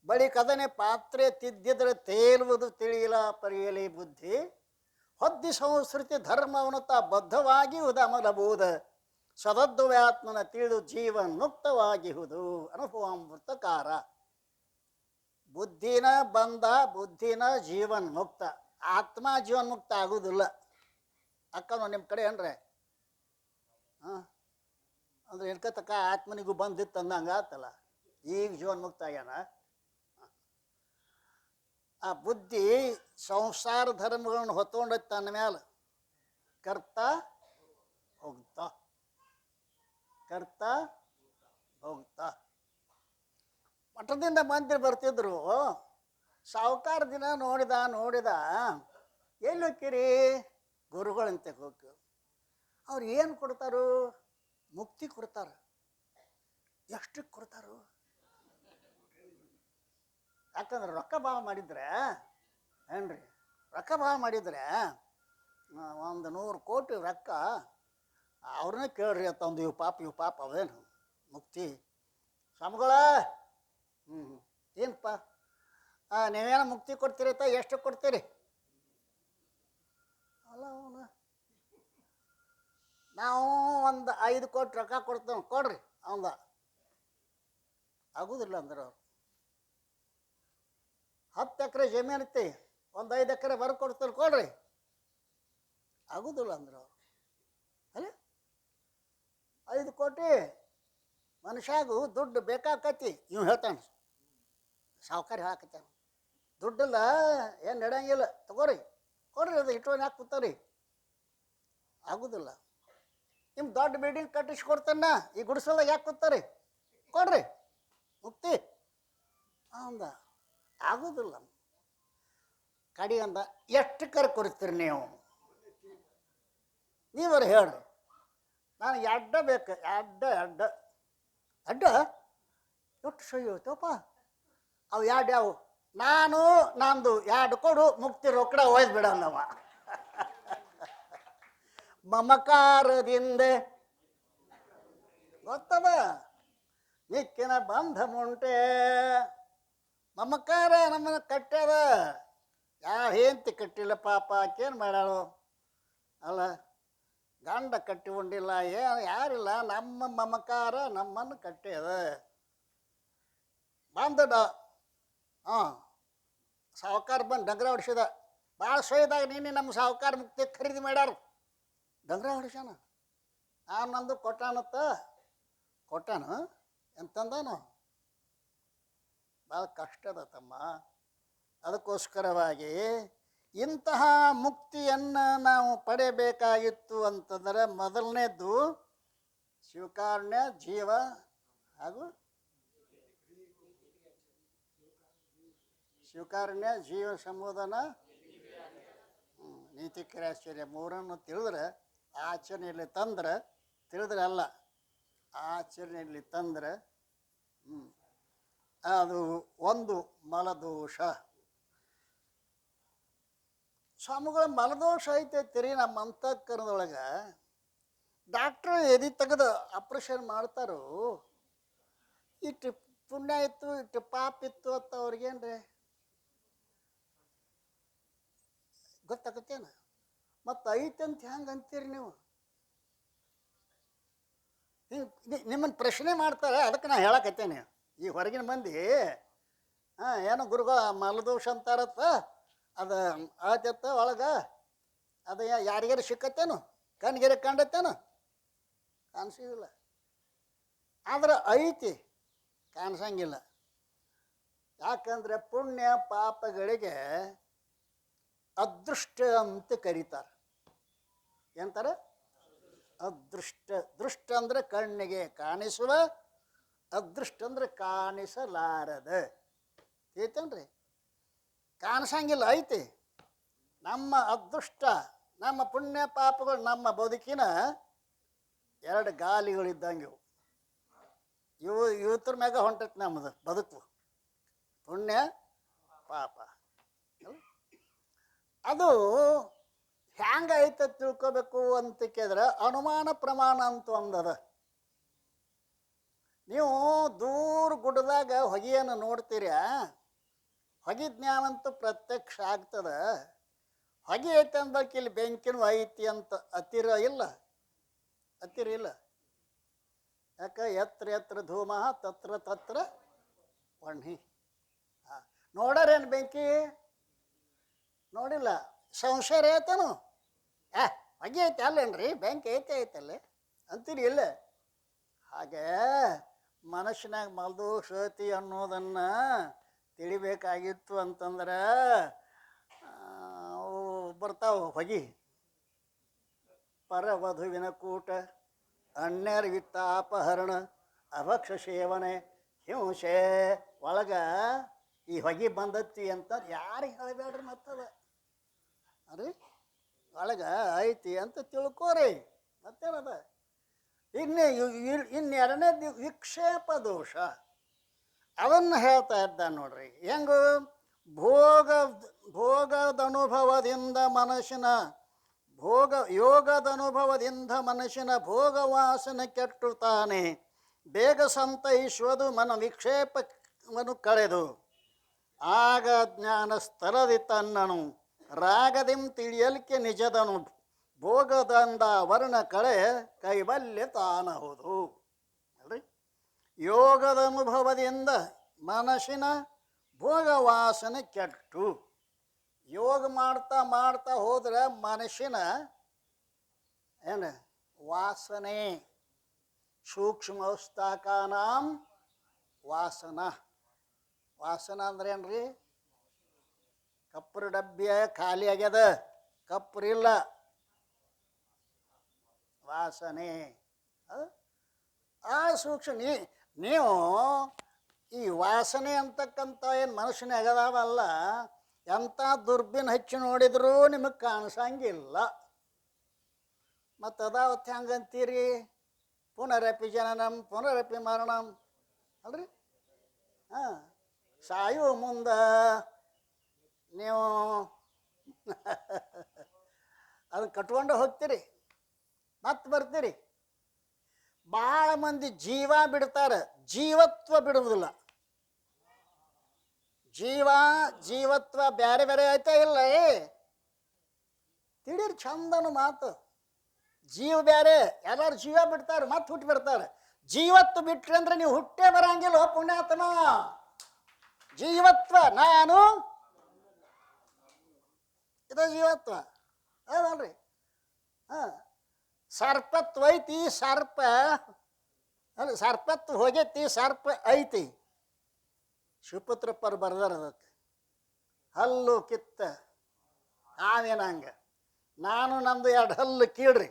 ಬಳಿ ಕದನೆ ಪಾತ್ರೆ ತಿದ್ದಿದ್ರೆ ತೇಲುವುದು ತಿಳಿಯಲ ಪರಿಯಲಿ ಬುದ್ಧಿ. ಹೊದ್ದಿ ಸಂಸ್ಕೃತಿ ಧರ್ಮವನ್ನು ತಾ ಬದ್ಧವಾಗಿ ಉದಮಲಬೂದ, ಸದದ್ವ್ಯಾತ್ಮನ ತಿಳಿದು ಜೀವನ್ ಮುಕ್ತವಾಗಿಹುದು ಅನುಭವಾಮೃತಕಾರ. ಬುದ್ಧಿನ ಬಂದ, ಬುದ್ಧಿನ ಜೀವನ್ ಮುಕ್ತ. ಆತ್ಮ ಜೀವನ್ ಮುಕ್ತ ಆಗುವುದಿಲ್ಲ. ಅಕ್ಕನು ನಿಮ್ಮ ಕಡೆ ಏನ್ರೆ ಅಂದ್ರೆ ಇನ್ಕತಕ್ಕ ಆತ್ಮನಿಗೂ ಬಂದಿತ್ತು ಅಂದಂಗೆ ಆತಲ್ಲ. ಈಗ ಜೀವನ್ ಮುಕ್ತ ಆಗ್ಯಾನ. ಆ ಬುದ್ಧಿ ಸಂಸಾರ ಧರ್ಮಗಳನ್ನು ಹೊತ್ಕೊಂಡೈತೆ ತನ್ನ ಮೇಲೆ. ಕರ್ತ ಹೋಗ್ತಾ ಕರ್ತ ಹೋಗ್ತಾ ಮಠದಿಂದ ಮಂದಿರ ಬರ್ತಿದ್ರು. ಸಾವುಕಾರ ದಿನ ನೋಡಿದ ಎಲ್ಲಿ ಹೋಗ್ತೀರಿ? ಗುರುಗಳಂತೆ ಹೋಗಿ. ಅವ್ರು ಏನು ಕೊಡ್ತಾರೋ? ಮುಕ್ತಿ ಕೊಡ್ತಾರ. ಎಷ್ಟಕ್ಕೆ ಕೊಡ್ತಾರೋ? ಯಾಕಂದ್ರೆ ರೊಕ್ಕ ಭಾವ ಮಾಡಿದ್ರೆ ಏನ್ರಿ, ರೊಕ್ಕ ಭಾವ ಮಾಡಿದ್ರೆ 100 ಕೋಟಿ ರೊಕ್ಕ ಅವ್ರನ್ನೇ ಕೇಳ್ರಿ ಅಂತ. ಇವು ಪಾಪ ಅವೇನು ಮುಕ್ತಿ ಸ್ವಾಮಿಗಳ? ಏನಪ್ಪ ನೀವೇನೋ ಮುಕ್ತಿ ಕೊಡ್ತೀರತ್ತ, ಎಷ್ಟು ಕೊಡ್ತೀರಿ? ಅಲ್ಲ ಅವನು ನಾವು 5 ಕೋಟಿ ರೊಕ್ಕ ಕೊಡ್ತೇವೆ, ಕೊಡ್ರಿ ಅವಂದ. ಆಗುದಿಲ್ಲ ಅಂದ್ರೆ ಅವ್ರು 10 ಎಕರೆ ಜಮೀನು ಐತಿ, 5 ಎಕರೆ ಬರ ಕೊಡ್ತಾರೆ, ಕೊಡ್ರಿ. ಆಗುದಿಲ್ಲ ಅಂದ್ರೆ ಅವ್ರು ಅಲ್ಲ 5 ಕೋಟಿ ಮನುಷ್ಯಾಗೂ ದುಡ್ಡು ಬೇಕಾಕತಿ. ಇವ್ ಹೇಳ್ತಾನೆ, ಸಾವುಕಾರ ಹೇಳಕತ್ತಾನ, ದುಡ್ಡಿಲ್ಲ ಏನು ನಡೆಯಂಗಿಲ್ಲ, ತಗೋರಿ ಕೊಡ್ರಿ, ಅದು ಇಟ್ಕೊಂಡು ಯಾಕೆ ಕೂತಾರಿ? ಆಗುದಿಲ್ಲ. ನಿಮ್ಮ ದೊಡ್ಡ ಬಿಲ್ಡಿಂಗ್ ಕಟ್ಟಿಸ್ಕೊಡ್ತಾನ, ಈ ಗುಡಿಸಲ್ದಾಗ ಯಾಕೆ ಕೂತಾರಿ? ಕೊಡ್ರಿ ಮುಕ್ತಿ ಅಂದ. ಆಗುದಿಲ್ಲ. ಕಡಿಗಂದ, ಎಷ್ಟು ಕರೆ ಕೊಡ್ತೀರಿ ನೀವರ ಹೇಳ್ರಿ. ನನಗೆ ಅಡ್ಡ ಬೇಕು, ಅಡ್ಡ ಎಷ್ಟು ಸಹಿ ಹೋಯ್ತಪ್ಪ. ಅವು ಯಾವು ನಾನು ನಂದು 2 ಕೊಡು, ಮುಕ್ತಿ ರೊಕ್ಕಡ ಒಯ್ದು ಬಿಡಲ್ಲವ. ಮಮಕಾರದಿಂದ ಗೊತ್ತದ ಮಿಕ್ಕಿನ ಬಂಧ ಮುಂಟೆ. ಮಮಕಾರ ನಮ್ಮನ್ನು ಕಟ್ಟ್ಯದ. ಯಾವ ಹೆಂಡತಿ ಕಟ್ಟಿಲ್ಲ ಪಾಪ, ಆಕೇನು ಮಾಡ್ಯಾಳು ಅಲ್ಲ, ಗಂಡ ಕಟ್ಟಿಕೊಂಡಿಲ್ಲ, ಏನು ಯಾರಿಲ್ಲ, ನಮ್ಮ ಮಮಕಾರ ನಮ್ಮನ್ನು ಕಟ್ಟ್ಯದ. ಬಂದಡ ಹಾಂ ಸಾವುಕಾರ ಬಂದು ಡಂಗ್ರ ಹೊಡಿಸಿದ. ಭಾಳ ಸೊಯ್ದಾಗ ನೀನು ನಮ್ಮ ಸಾವುಕಾರ ಮುಕ್ತಿ ಖರೀದಿ ಮಾಡ್ಯಾರು. ಡಂಗ್ರ ಹೊಡಿಸ್ಯಾನ. ನಂದು ಕೊಟ್ಟಾನತ್ತ. ಕೊಟ್ಟಾನ ಎಂತಂದಾನು. ಭಾಳ ಕಷ್ಟದ ತಮ್ಮ. ಅದಕ್ಕೋಸ್ಕರವಾಗಿ ಇಂತಹ ಮುಕ್ತಿಯನ್ನು ನಾವು ಪಡೆಯಬೇಕಾಗಿತ್ತು ಅಂತಂದರೆ ಮೊದಲನೇದ್ದು ಶಿವಕಾರುಣ್ಯ, ಜೀವ ಹಾಗೂ ಶಿವಕಾರುಣ್ಯ, ಜೀವ ಸಂಬೋಧನ, ನೀತಿ ಕ್ರಿಯಾಶ್ಚರ್ಯ ಮೂರನ್ನು ತಿಳಿದ್ರೆ ಆಚರಣೆಯಲ್ಲಿ ತಂದ್ರೆ, ತಿಳಿದ್ರೆ ಅಲ್ಲ ಆಚರಣೆಯಲ್ಲಿ ತಂದ್ರೆ ಅದು ಒಂದು ಮಲದೋಷ. ಸ್ವಾಮಿಗಳ ಮಲದೋಷ ಐತೈತಿರಿ ನಮ್ಮ ಅಂತಃಕರಣದೊಳಗೆ. ಡಾಕ್ಟ್ರು ಎದೆ ತೆಗೆದು ಆಪ್ರೇಷನ್ ಮಾಡ್ತಾರೋ, ಇಟ್ಟು ಪುಣ್ಯ ಇತ್ತು ಇಟ್ಟು ಪಾಪ ಇತ್ತು ಅಂತ ಅವ್ರಿಗೇನ್ರಿ ಗೊತ್ತಾಗತ್ತೇನು? ಮತ್ತು ಐತಂತ ಹೆಂಗೆ ಅಂತೀರಿ ನೀವು? ನಿಮ್ಮನ್ನು ಪ್ರಶ್ನೆ ಮಾಡ್ತಾರೆ. ಅದಕ್ಕೆ ನಾನು ಹೇಳಕತ್ತೇನೆ. ಈ ಹೊರಗಿನ ಮಂದಿ ಏನೋ ಗುರುಗಳ ಮಲದೋಷ ಅಂತಾರತ್ತ, ಅದು ಆಚತ್ತ ಒಳಗೆ ಅದು ಯಾರಿಗಾರು ಸಿಕ್ಕತ್ತೇನು? ಕಣ್ಗೆರೆ ಕಂಡತ್ತೇನು? ಕಾಣಿಸಿಲ್ಲ. ಆದ್ರೆ ಐತಿ, ಕಾಣಿಸಂಗಿಲ್ಲ. ಯಾಕಂದರೆ ಪುಣ್ಯ ಪಾಪಗಳಿಗೆ ಅದೃಷ್ಟ ಅಂತ ಕರೀತಾರೆ. ಏನಂತಾರೆ? ಅದೃಷ್ಟ. ದೃಷ್ಟ ಅಂದರೆ ಕಣ್ಣಿಗೆ ಕಾಣಿಸುವ, ಅದೃಷ್ಟ ಅಂದರೆ ಕಾಣಿಸಲಾರದ. ಐತೇನ್ರಿ? ಕಾಣಿಸಂಗಿಲ್ಲ, ಐತಿ. ನಮ್ಮ ಅದೃಷ್ಟ, ನಮ್ಮ ಪುಣ್ಯ ಪಾಪಗಳು ನಮ್ಮ ಬದುಕಿನ ಎರಡು ಗಾಲಿಗಳಿದ್ದಂಗೆ. ಇವತ್ತರ ಮ್ಯಾಗ ಹೊಂಟೈತಿ ನಮ್ಮದು ಬದುಕು. ಪುಣ್ಯ ಪಾಪ ಅದು ಹ್ಯಾಂಗೈತೆ ತಿಳ್ಕೊಬೇಕು ಅಂತ ಕೇಳಿದ್ರೆ ಅನುಮಾನ ಪ್ರಮಾಣ ಅಂತ ಒಂದದ. ನೀವು ದೂರ ಗುಡ್ಡದಾಗ ಹೊಗೆಯನ್ನು ನೋಡ್ತೀರ, ಹೊಗೆ ಜ್ಞಾನ ಅಂತೂ ಪ್ರತ್ಯಕ್ಷ ಆಗ್ತದೆ. ಹೊಗೆ ಐತೆ ಅಂದಕ್ಕೆ ಇಲ್ಲಿ ಬೆಂಕಿನೂ ಐತಿ ಅಂತ ಹತ್ತಿರ ಇಲ್ಲ, ಹತ್ತಿರ ಇಲ್ಲ. ಯಾಕೆ? ಎತ್ರ ಎತ್ರ ಧೂಮ ತತ್ರ ತತ್ರ ವಹ್ನಿ. ನೋಡರೇನು ಬೆಂಕಿ? ನೋಡಿಲ್ಲ. ಸಂಶಯ ಐತೇನು? ಹೊಗೆ ಐತೆ ಅಲ್ಲೇನ್ರಿ, ಬೆಂಕಿ ಐತಲ್ಲಿ ಅಂತೀರಿ ಇಲ್ಲ. ಹಾಗೆ ಮನುಷ್ಯನಾಗ ಮಲದೋಷ ಐತಿ ಅನ್ನೋದನ್ನು ತಿಳಿಬೇಕಾಗಿತ್ತು ಅಂತಂದ್ರೆ ಅವು ಬರ್ತಾವೆ ಹೊಗೆ. ಪರವಧುವಿನ ಕೂಟ, ಅನ್ಯರ ವಿತ್ತ ಅಪಹರಣ, ಅಭಕ್ಷ ಸೇವನೆ, ಹಿಂಸೆ ಒಳಗೆ ಈ ಹೊಗೆ ಬಂದತ್ತಿ ಅಂತ ಯಾರಿಗೆ ಹೇಳಬೇಡ್ರಿ. ಮತ್ತದ ಅರಿ ಒಳಗೆ ಐತಿ ಅಂತ ತಿಳ್ಕೋರಿ. ಮತ್ತೇನದ? ಇನ್ನೆರಡನೇ ವಿಕ್ಷೇಪ ದೋಷ, ಅದನ್ನು ಹೇಳ್ತಾ ಇದ್ದ ನೋಡ್ರಿ. ಹೆಂಗು? ಭೋಗದ ಅನುಭವದಿಂದ ಮನಸ್ಸಿನ ಯೋಗದ ಅನುಭವದಿಂದ ಮನಸ್ಸಿನ ಭೋಗವಾಸನೆ ಕೆಟ್ಟುತ್ತಾನೆ. ಬೇಗ ಸಂತೈಸುವುದು ಮನ ವಿಕ್ಷೇಪವನ್ನು ಕಳೆದು, ಆಗ ಜ್ಞಾನ ಸ್ಥಳದಿ ತನ್ನನು ರಾಗದಿಂ ತಿಳಿಯಲಿಕ್ಕೆ ನಿಜದನು. ಭೋಗದಂದ ವರ್ಣ ಕಳೆ ಕೈವಲ್ಯ ತಾನಹುದು. ಅಲ್ರಿ? ಯೋಗದ ಅನುಭವದಿಂದ ಮನಸ್ಸಿನ ಭೋಗವಾಸನೆ ಕೆಟ್ಟು, ಯೋಗ ಮಾಡ್ತಾ ಮಾಡ್ತಾ ಹೋದ್ರೆ ಮನಸ್ಸಿನ ಏನು ವಾಸನೆ, ಸೂಕ್ಷ್ಮೌಸ್ತಾಕಾನಾಂ ವಾಸನ. ವಾಸನ ಅಂದ್ರೆ ಏನ್ರಿ? ಕಪ್ಪರ ಡಬ್ಬಿ ಖಾಲಿ ಆಗ್ಯದ, ಕಪ್ಪರಿಲ್ಲ, ವಾಸನೆ. ಆ ಸೂಕ್ಷ್ಮ ನೀವು ಈ ವಾಸನೆ ಅಂತಕ್ಕಂಥ ಏನು ಮನುಷ್ಯನ ಆಗದಾವಲ್ಲ, ಎಂಥ ದುರ್ಬಿನ್ ಹಚ್ಚಿ ನೋಡಿದರೂ ನಿಮಗೆ ಕಾಣಿಸಂಗಿಲ್ಲ. ಮತ್ತು ಅದಾವತ್ತು ಹೆಂಗಂತೀರಿ? ಪುನರಪಿ ಜನನಂ ಪುನರಪಿ ಮರಣಂ ಅಲ್ರಿ? ಸಾಯೋ ಮುಂದೆ ನೀವು ಅದನ್ನು ಕಟ್ಕೊಂಡು ಹೋಗ್ತೀರಿ. ಮತ್ತೆ ಬರ್ತೀರಿ. ಭಾಳ ಮಂದಿ ಜೀವ ಬಿಡ್ತಾರೆ, ಜೀವತ್ವ ಬಿಡುವುದಿಲ್ಲ. ಜೀವತ್ವ ಬೇರೆ ಬೇರೆ ಐತೆ ಇಲ್ಲ ತಿಳಿರಿ ಚಂದನು ಮಾತು. ಜೀವ ಬೇರೆ, ಎಲ್ಲರೂ ಜೀವ ಬಿಡ್ತಾರೆ ಮತ್ತೆ ಹುಟ್ಟಿ ಬಿಡ್ತಾರೆ. ಜೀವತ್ವ ಬಿಟ್ರಿ ಅಂದ್ರೆ ನೀವು ಹುಟ್ಟೇ ಬರಂಗಿಲ್ಲ ಪುಣ್ಯಾತ್ಮ. ಜೀವತ್ವ ನಾನು ಇದು ಜೀವತ್ವ ಹೌದಲ್ರಿ. ಸರ್ಪತ್ವ ಐತಿ, ಸರ್ಪ ಅಲ್ಲ ಸರ್ಪತ್ವ ಹೋಗೈತಿ, ಸರ್ಪ ಐತಿ. ಶಿವಪುತ್ರಪ್ಪರು ಬರ್ದಾರದಕ್ಕೆ ಹಲ್ಲು ಕಿತ್ತ ಹಾವೇನಂಗ ನಾನು ನಂದು 2 ಹಲ್ಲು ಕೀಳ್ರಿ.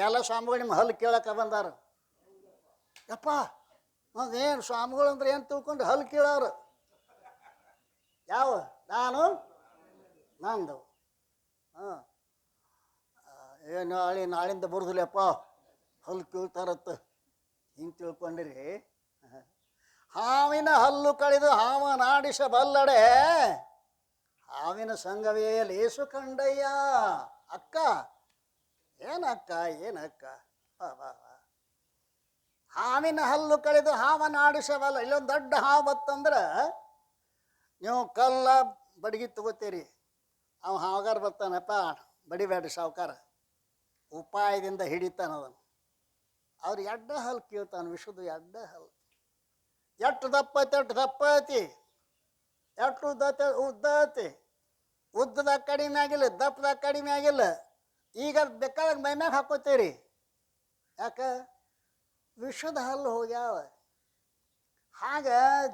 ಎಲ್ಲ ಸ್ವಾಮಿಗಳು ನಿಮ್ಮ ಹಲ್ಲು ಕೀಳಕ್ಕೆ ಬಂದಾರ. ಯಪ್ಪ ಅದೇನು ಸ್ವಾಮಿಗಳು ಅಂದ್ರೆ ಏನು ತಿಳ್ಕೊಂಡು ಹಲ್ಲು ಕೀಳೋರು ಯಾವ ನಾನು ನಂದು. ನಾಳಿಂದ ಬರುದಿಲ್ಲಪ್ಪ ಹಲ್ಲು ಕೀಳ್ತಾರತ್ತ ಹಿಂಗೆ ತಿಳ್ಕೊಂಡಿರಿ. ಹಾವಿನ ಹಲ್ಲು ಕಳೆದು ಹಾವನಾಡಿಸಬಲ್ಲಡೆ ಹಾವಿನ ಸಂಘವೇ ಲೇಸು ಕಂಡಯ್ಯ. ಅಕ್ಕ ಏನಕ್ಕ ಏನಕ್ಕ ಹಾವಿನ ಹಲ್ಲು ಕಳೆದು ಹಾವನಾಡಿಸಬಲ್ಲ. ಇಲ್ಲೊಂದು ದೊಡ್ಡ ಹಾವು ಬತ್ತಂದ್ರೆ ನೀವು ಕಲ್ಲ ಬಡಗಿ ತಗೋತೀರಿ, ಅವ ಹಾವುಗಾರ ಬರ್ತಾನಪ್ಪ ಬಡಿಬೇಡ್ರಿ ಸಾವುಕಾರ, ಉಪಾಯದಿಂದ ಹಿಡಿತಾನ ಅದನ್ನು. ಅವ್ರು 2 ಹಲ್ಲು ಕೀಳ್ತಾನೆ, ವಿಷದ 2 ಹಲ್ಲು. ಎಷ್ಟು ದಪ್ಪ ಐತಿ ಎಷ್ಟು ದಪ್ಪ ಐತಿ, ಎಷ್ಟು ಉದ್ದ ಐತಿ. ಉದ್ದದಾಗ ಕಡಿಮೆ ಆಗಿಲ್ಲ, ದಪ್ಪದಾಗ ಕಡಿಮೆ ಆಗಿಲ್ಲ. ಈಗ ಬೇಕಾದಾಗ ಮೈಮ್ಯಾಗ ಹಾಕೋತೀರಿ. ಯಾಕೆ ವಿಷದ ಹಲ್ಲು ಹೋಗ್ಯಾವ. ಹಾಗ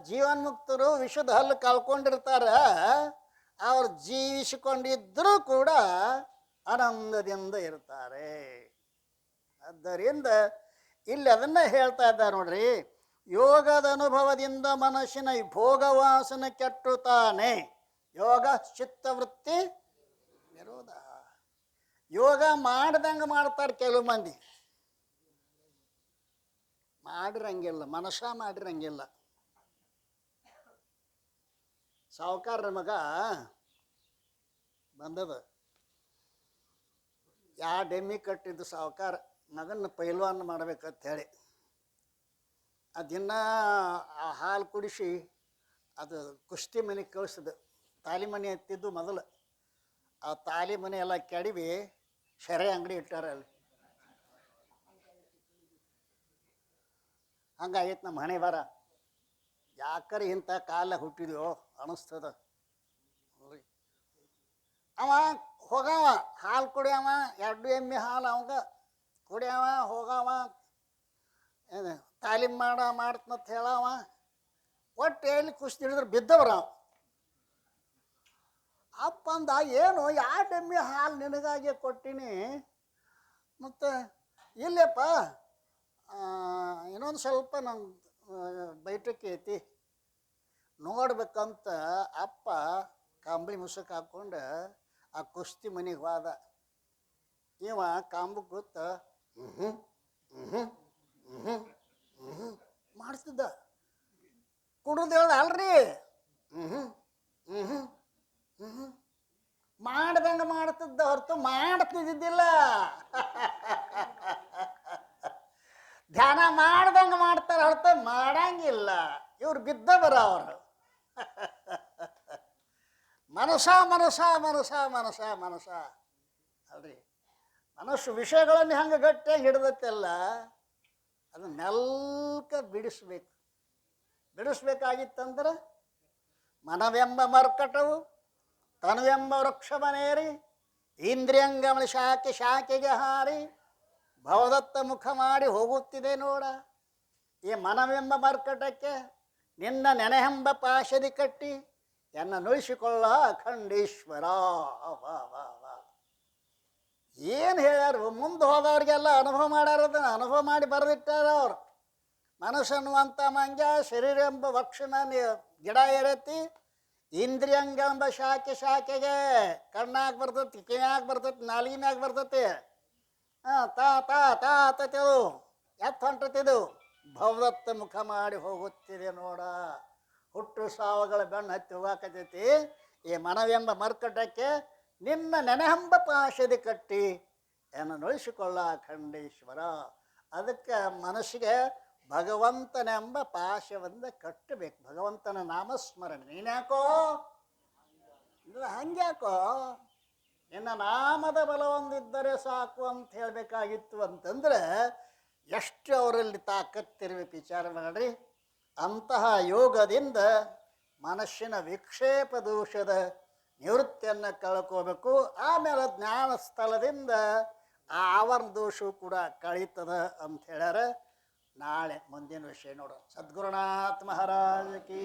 ಜೀವನ್ಮುಕ್ತರು ವಿಷದ ಹಲ್ಲು ಕಳ್ಕೊಂಡಿರ್ತಾರ. ಅವ್ರು ಜೀವಿಸಿಕೊಂಡಿದ್ದರೂ ಕೂಡ ಆನಂದದಿಂದ ಇರ್ತಾರೆ. ಆದ್ದರಿಂದ ಇಲ್ಲಿ ಅದನ್ನ ಹೇಳ್ತಾ ಇದ್ದಾರೆ ನೋಡ್ರಿ. ಯೋಗದ ಅನುಭವದಿಂದ ಮನಸ್ಸಿನ ಭೋಗವಾಸನ ಕೆಟ್ಟುತ್ತಾನೆ. ಯೋಗ ಚಿತ್ತವೃತ್ತಿ ವಿರೋಧ. ಯೋಗ ಮಾಡ್ದಂಗೆ ಮಾಡ್ತಾರೆ ಕೆಲವು ಮಂದಿ, ಮಾಡಿರಂಗಿಲ್ಲ, ಮನಸ್ಸ ಮಾಡಿರಂಗಿಲ್ಲ. ಸಾವುಕಾರರ ಮಗ ಬಂದದ, ಡೆಮ್ಮಿ ಕಟ್ಟಿದ್ದು ಸಾವುಕಾರ ಮಗನ ಪೈಲ್ವಾನ್ ಮಾಡ್ಬೇಕಂತ ಹೇಳಿ ದಿನ ಆ ಹಾಲು ಕುಡಿಸಿ ಅದು ಕುಸ್ತಿ ಮನೆಗೆ ಕಳಿಸಿದ. ತಾಲಿ ಮನೆ ಎತ್ತಿದ್ದು ಮೊದಲು. ಆ ತಾಲಿ ಮನೆ ಎಲ್ಲ ಕೆಡವಿ ಶೆರೆ ಅಂಗಡಿ ಇಟ್ಟಾರ ಅಲ್ಲಿ. ಹಂಗಾಗಿತ್ತು ನಮ್ಮ ಹಣೆ ಬರ. ಯಾಕರೆ ಇಂಥ ಕಾಲ ಹುಟ್ಟಿದ್ಯೋ ಅನಿಸ್ತದ. ಅವ ಹೋಗವ ಹಾಲು ಕುಡಿಯವ, 2 ಎಮ್ಮೆ ಹಾಲು ಅವಂಗ ಕುಡಿಯವ, ಹೋಗವ ಏನು ತಾಲೀಮ್ ಮಾಡ್ತನಂತ ಹೇಳವ. ಒಟ್ಟು ಎಲ್ಲಿ ಕುಸ್ತಿ ಹಿಡಿದ್ರೆ ಬಿದ್ದವ್ರ. ಅಪ್ಪ ಅಂದ, ಏನು 2 ಎಮ್ಮೆ ಹಾಲು ನಿನಗಾಗಿ ಕೊಟ್ಟಿನಿ, ಮತ್ತು ಇಲ್ಲಪ್ಪ ಇನ್ನೊಂದು ಸ್ವಲ್ಪ ನಂಗೆ ಬೈಟಕ್ಕೆ ಐತಿ ನೋಡ್ಬೇಕಂತ ಅಪ್ಪ ಕಂಬಳಿ ಮುಸುಕ್ ಹಾಕ್ಕೊಂಡು ಆ ಕುಸ್ತಿ ಮನೆಗೆ ಹೋದ. ಇವ ಕಾಂಬಕ್ಕೆ ಗೊತ್ತ ಮಾಡಿಸ್ತಿದ್ದ. ಕುಡಿದು ಹೇಳ್ದ ಅಲ್ರಿ ಮಾಡ್ದಂಗೆ ಮಾಡ್ತಿದ್ದ ಹೊರತು ಮಾಡ್ತಿದ್ದಿದ್ದಿಲ್ಲ. ಧ್ಯಾನ ಮಾಡ್ದಂಗೆ ಮಾಡ್ತಾರೆ ಹೊರತು ಮಾಡಂಗಿಲ್ಲ. ಇವ್ರು ಬಿದ್ದ ಬರ ಅವರು. ಮನಸ ಮನಸ ಮನಸ ಮನಸ ಮನಸ ಅಲ್ರಿ. ಮನಸ್ಸು ವಿಷಯಗಳನ್ನು ಹಂಗೆ ಗಟ್ಟಿಯಾಗಿ ಹಿಡ್ದತ್ತಲ್ಲ, ಅದನ್ನ ಮೆಲ್ಕ ಬಿಡಿಸ್ಬೇಕು. ಬಿಡಿಸ್ಬೇಕಾಗಿತ್ತಂದ್ರೆ ಮನವೆಂಬ ಮರ್ಕಟವು ತನುವೆಂಬ ವೃಕ್ಷವನೇರಿ ಇಂದ್ರಿಯಂಗಮನ ಶಾಖೆಗೆ ಹಾರಿ ಭವದತ್ತ ಮುಖ ಮಾಡಿ ಹೋಗುತ್ತಿದೆ ನೋಡ. ಈ ಮನವೆಂಬ ಮರ್ಕಟಕ್ಕೆ ನಿನ್ನ ನೆನೆಯೆಂಬ ಪಾಶದಿ ಕಟ್ಟಿ ಎನ್ನ ನುಳಿಸಿಕೊಳ್ಳ ಅಖಂಡೇಶ್ವರ. ಏನು ಹೇಳ್ಯಾರ, ಮುಂದೆ ಹೋದವ್ರಿಗೆಲ್ಲ ಅನುಭವ ಮಾಡ್ಯಾರದನ್ನು ಅನುಭವ ಮಾಡಿ ಬರೆದಿಟ್ಟಾರ ಅವ್ರು. ಮನಸ್ಸನ್ನುವಂಥ ಮಂಜ ಶರೀರ ಎಂಬ ವಕ್ಷನ ಗಿಡ ಏರೈತಿ, ಇಂದ್ರಿಯಂಗಂಬ ಶಾಖೆಗೆ ಕಣ್ಣಾಗ ಬರ್ತೈತಿ, ಕಿವ್ಯಾಗ ಬರ್ತೈತಿ, ನಾಲಿಗೆ ಮ್ಯಾಗ ಬರ್ತೈತಿ. ತಾ ತಾ ತಾ ಆತತಿದು ಎತ್ತು ಹೊಂಟತಿದು ಭವದತ್ತ ಮುಖ ಮಾಡಿ ಹೋಗುತ್ತಿದೆ ನೋಡ. ಹುಟ್ಟು ಸಾವುಗಳ ಬೆನ್ನು ಹತ್ತಿ ಹೋಗಾಕತೈತಿ. ಈ ಮನವೆಂಬ ಮರ್ಕಟಕ್ಕೆ ನಿನ್ನ ನೆನೆಹಂಬ ಪಾಶದಿ ಕಟ್ಟಿ ಎನ್ನನುಳಿಸಿಕೊಳ್ಳ ಖಂಡೇಶ್ವರ. ಅದಕ್ಕೆ ಮನಸ್ಸಿಗೆ ಭಗವಂತನೆಂಬ ಪಾಶವನ್ನು ಕಟ್ಟಬೇಕು, ಭಗವಂತನ ನಾಮಸ್ಮರಣೆ. ನೀನ್ಯಾಕೋ ಹಂಗ್ಯಾಕೋ ನಿನ್ನ ನಾಮದ ಬಲವೊಂದಿದ್ದರೆ ಸಾಕು ಅಂತ ಹೇಳಬೇಕಾಗಿತ್ತು ಅಂತಂದ್ರೆ ಎಷ್ಟು ಅವರಲ್ಲಿ ತಾಕತ್ತಿರ್ಬೇಕು ವಿಚಾರ ಮಾಡಿ. ಅಂತಹ ಯೋಗದಿಂದ ಮನಸ್ಸಿನ ವಿಕ್ಷೇಪ ದೋಷದ ನಿವೃತ್ತಿಯನ್ನು ಕಳ್ಕೋಬೇಕು. ಆಮೇಲೆ ಜ್ಞಾನ ಸ್ಥಳದಿಂದ ಆ ಆವರಣ ದೋಷವು ಕೂಡ ಕಳೀತದ ಅಂತ ಹೇಳ್ಯಾರ. ನಾಳೆ ಮುಂದಿನ ವಿಷಯ ನೋಡೋಣ. ಸದ್ಗುರುನಾಥ ಮಹಾರಾಜ ಕಿ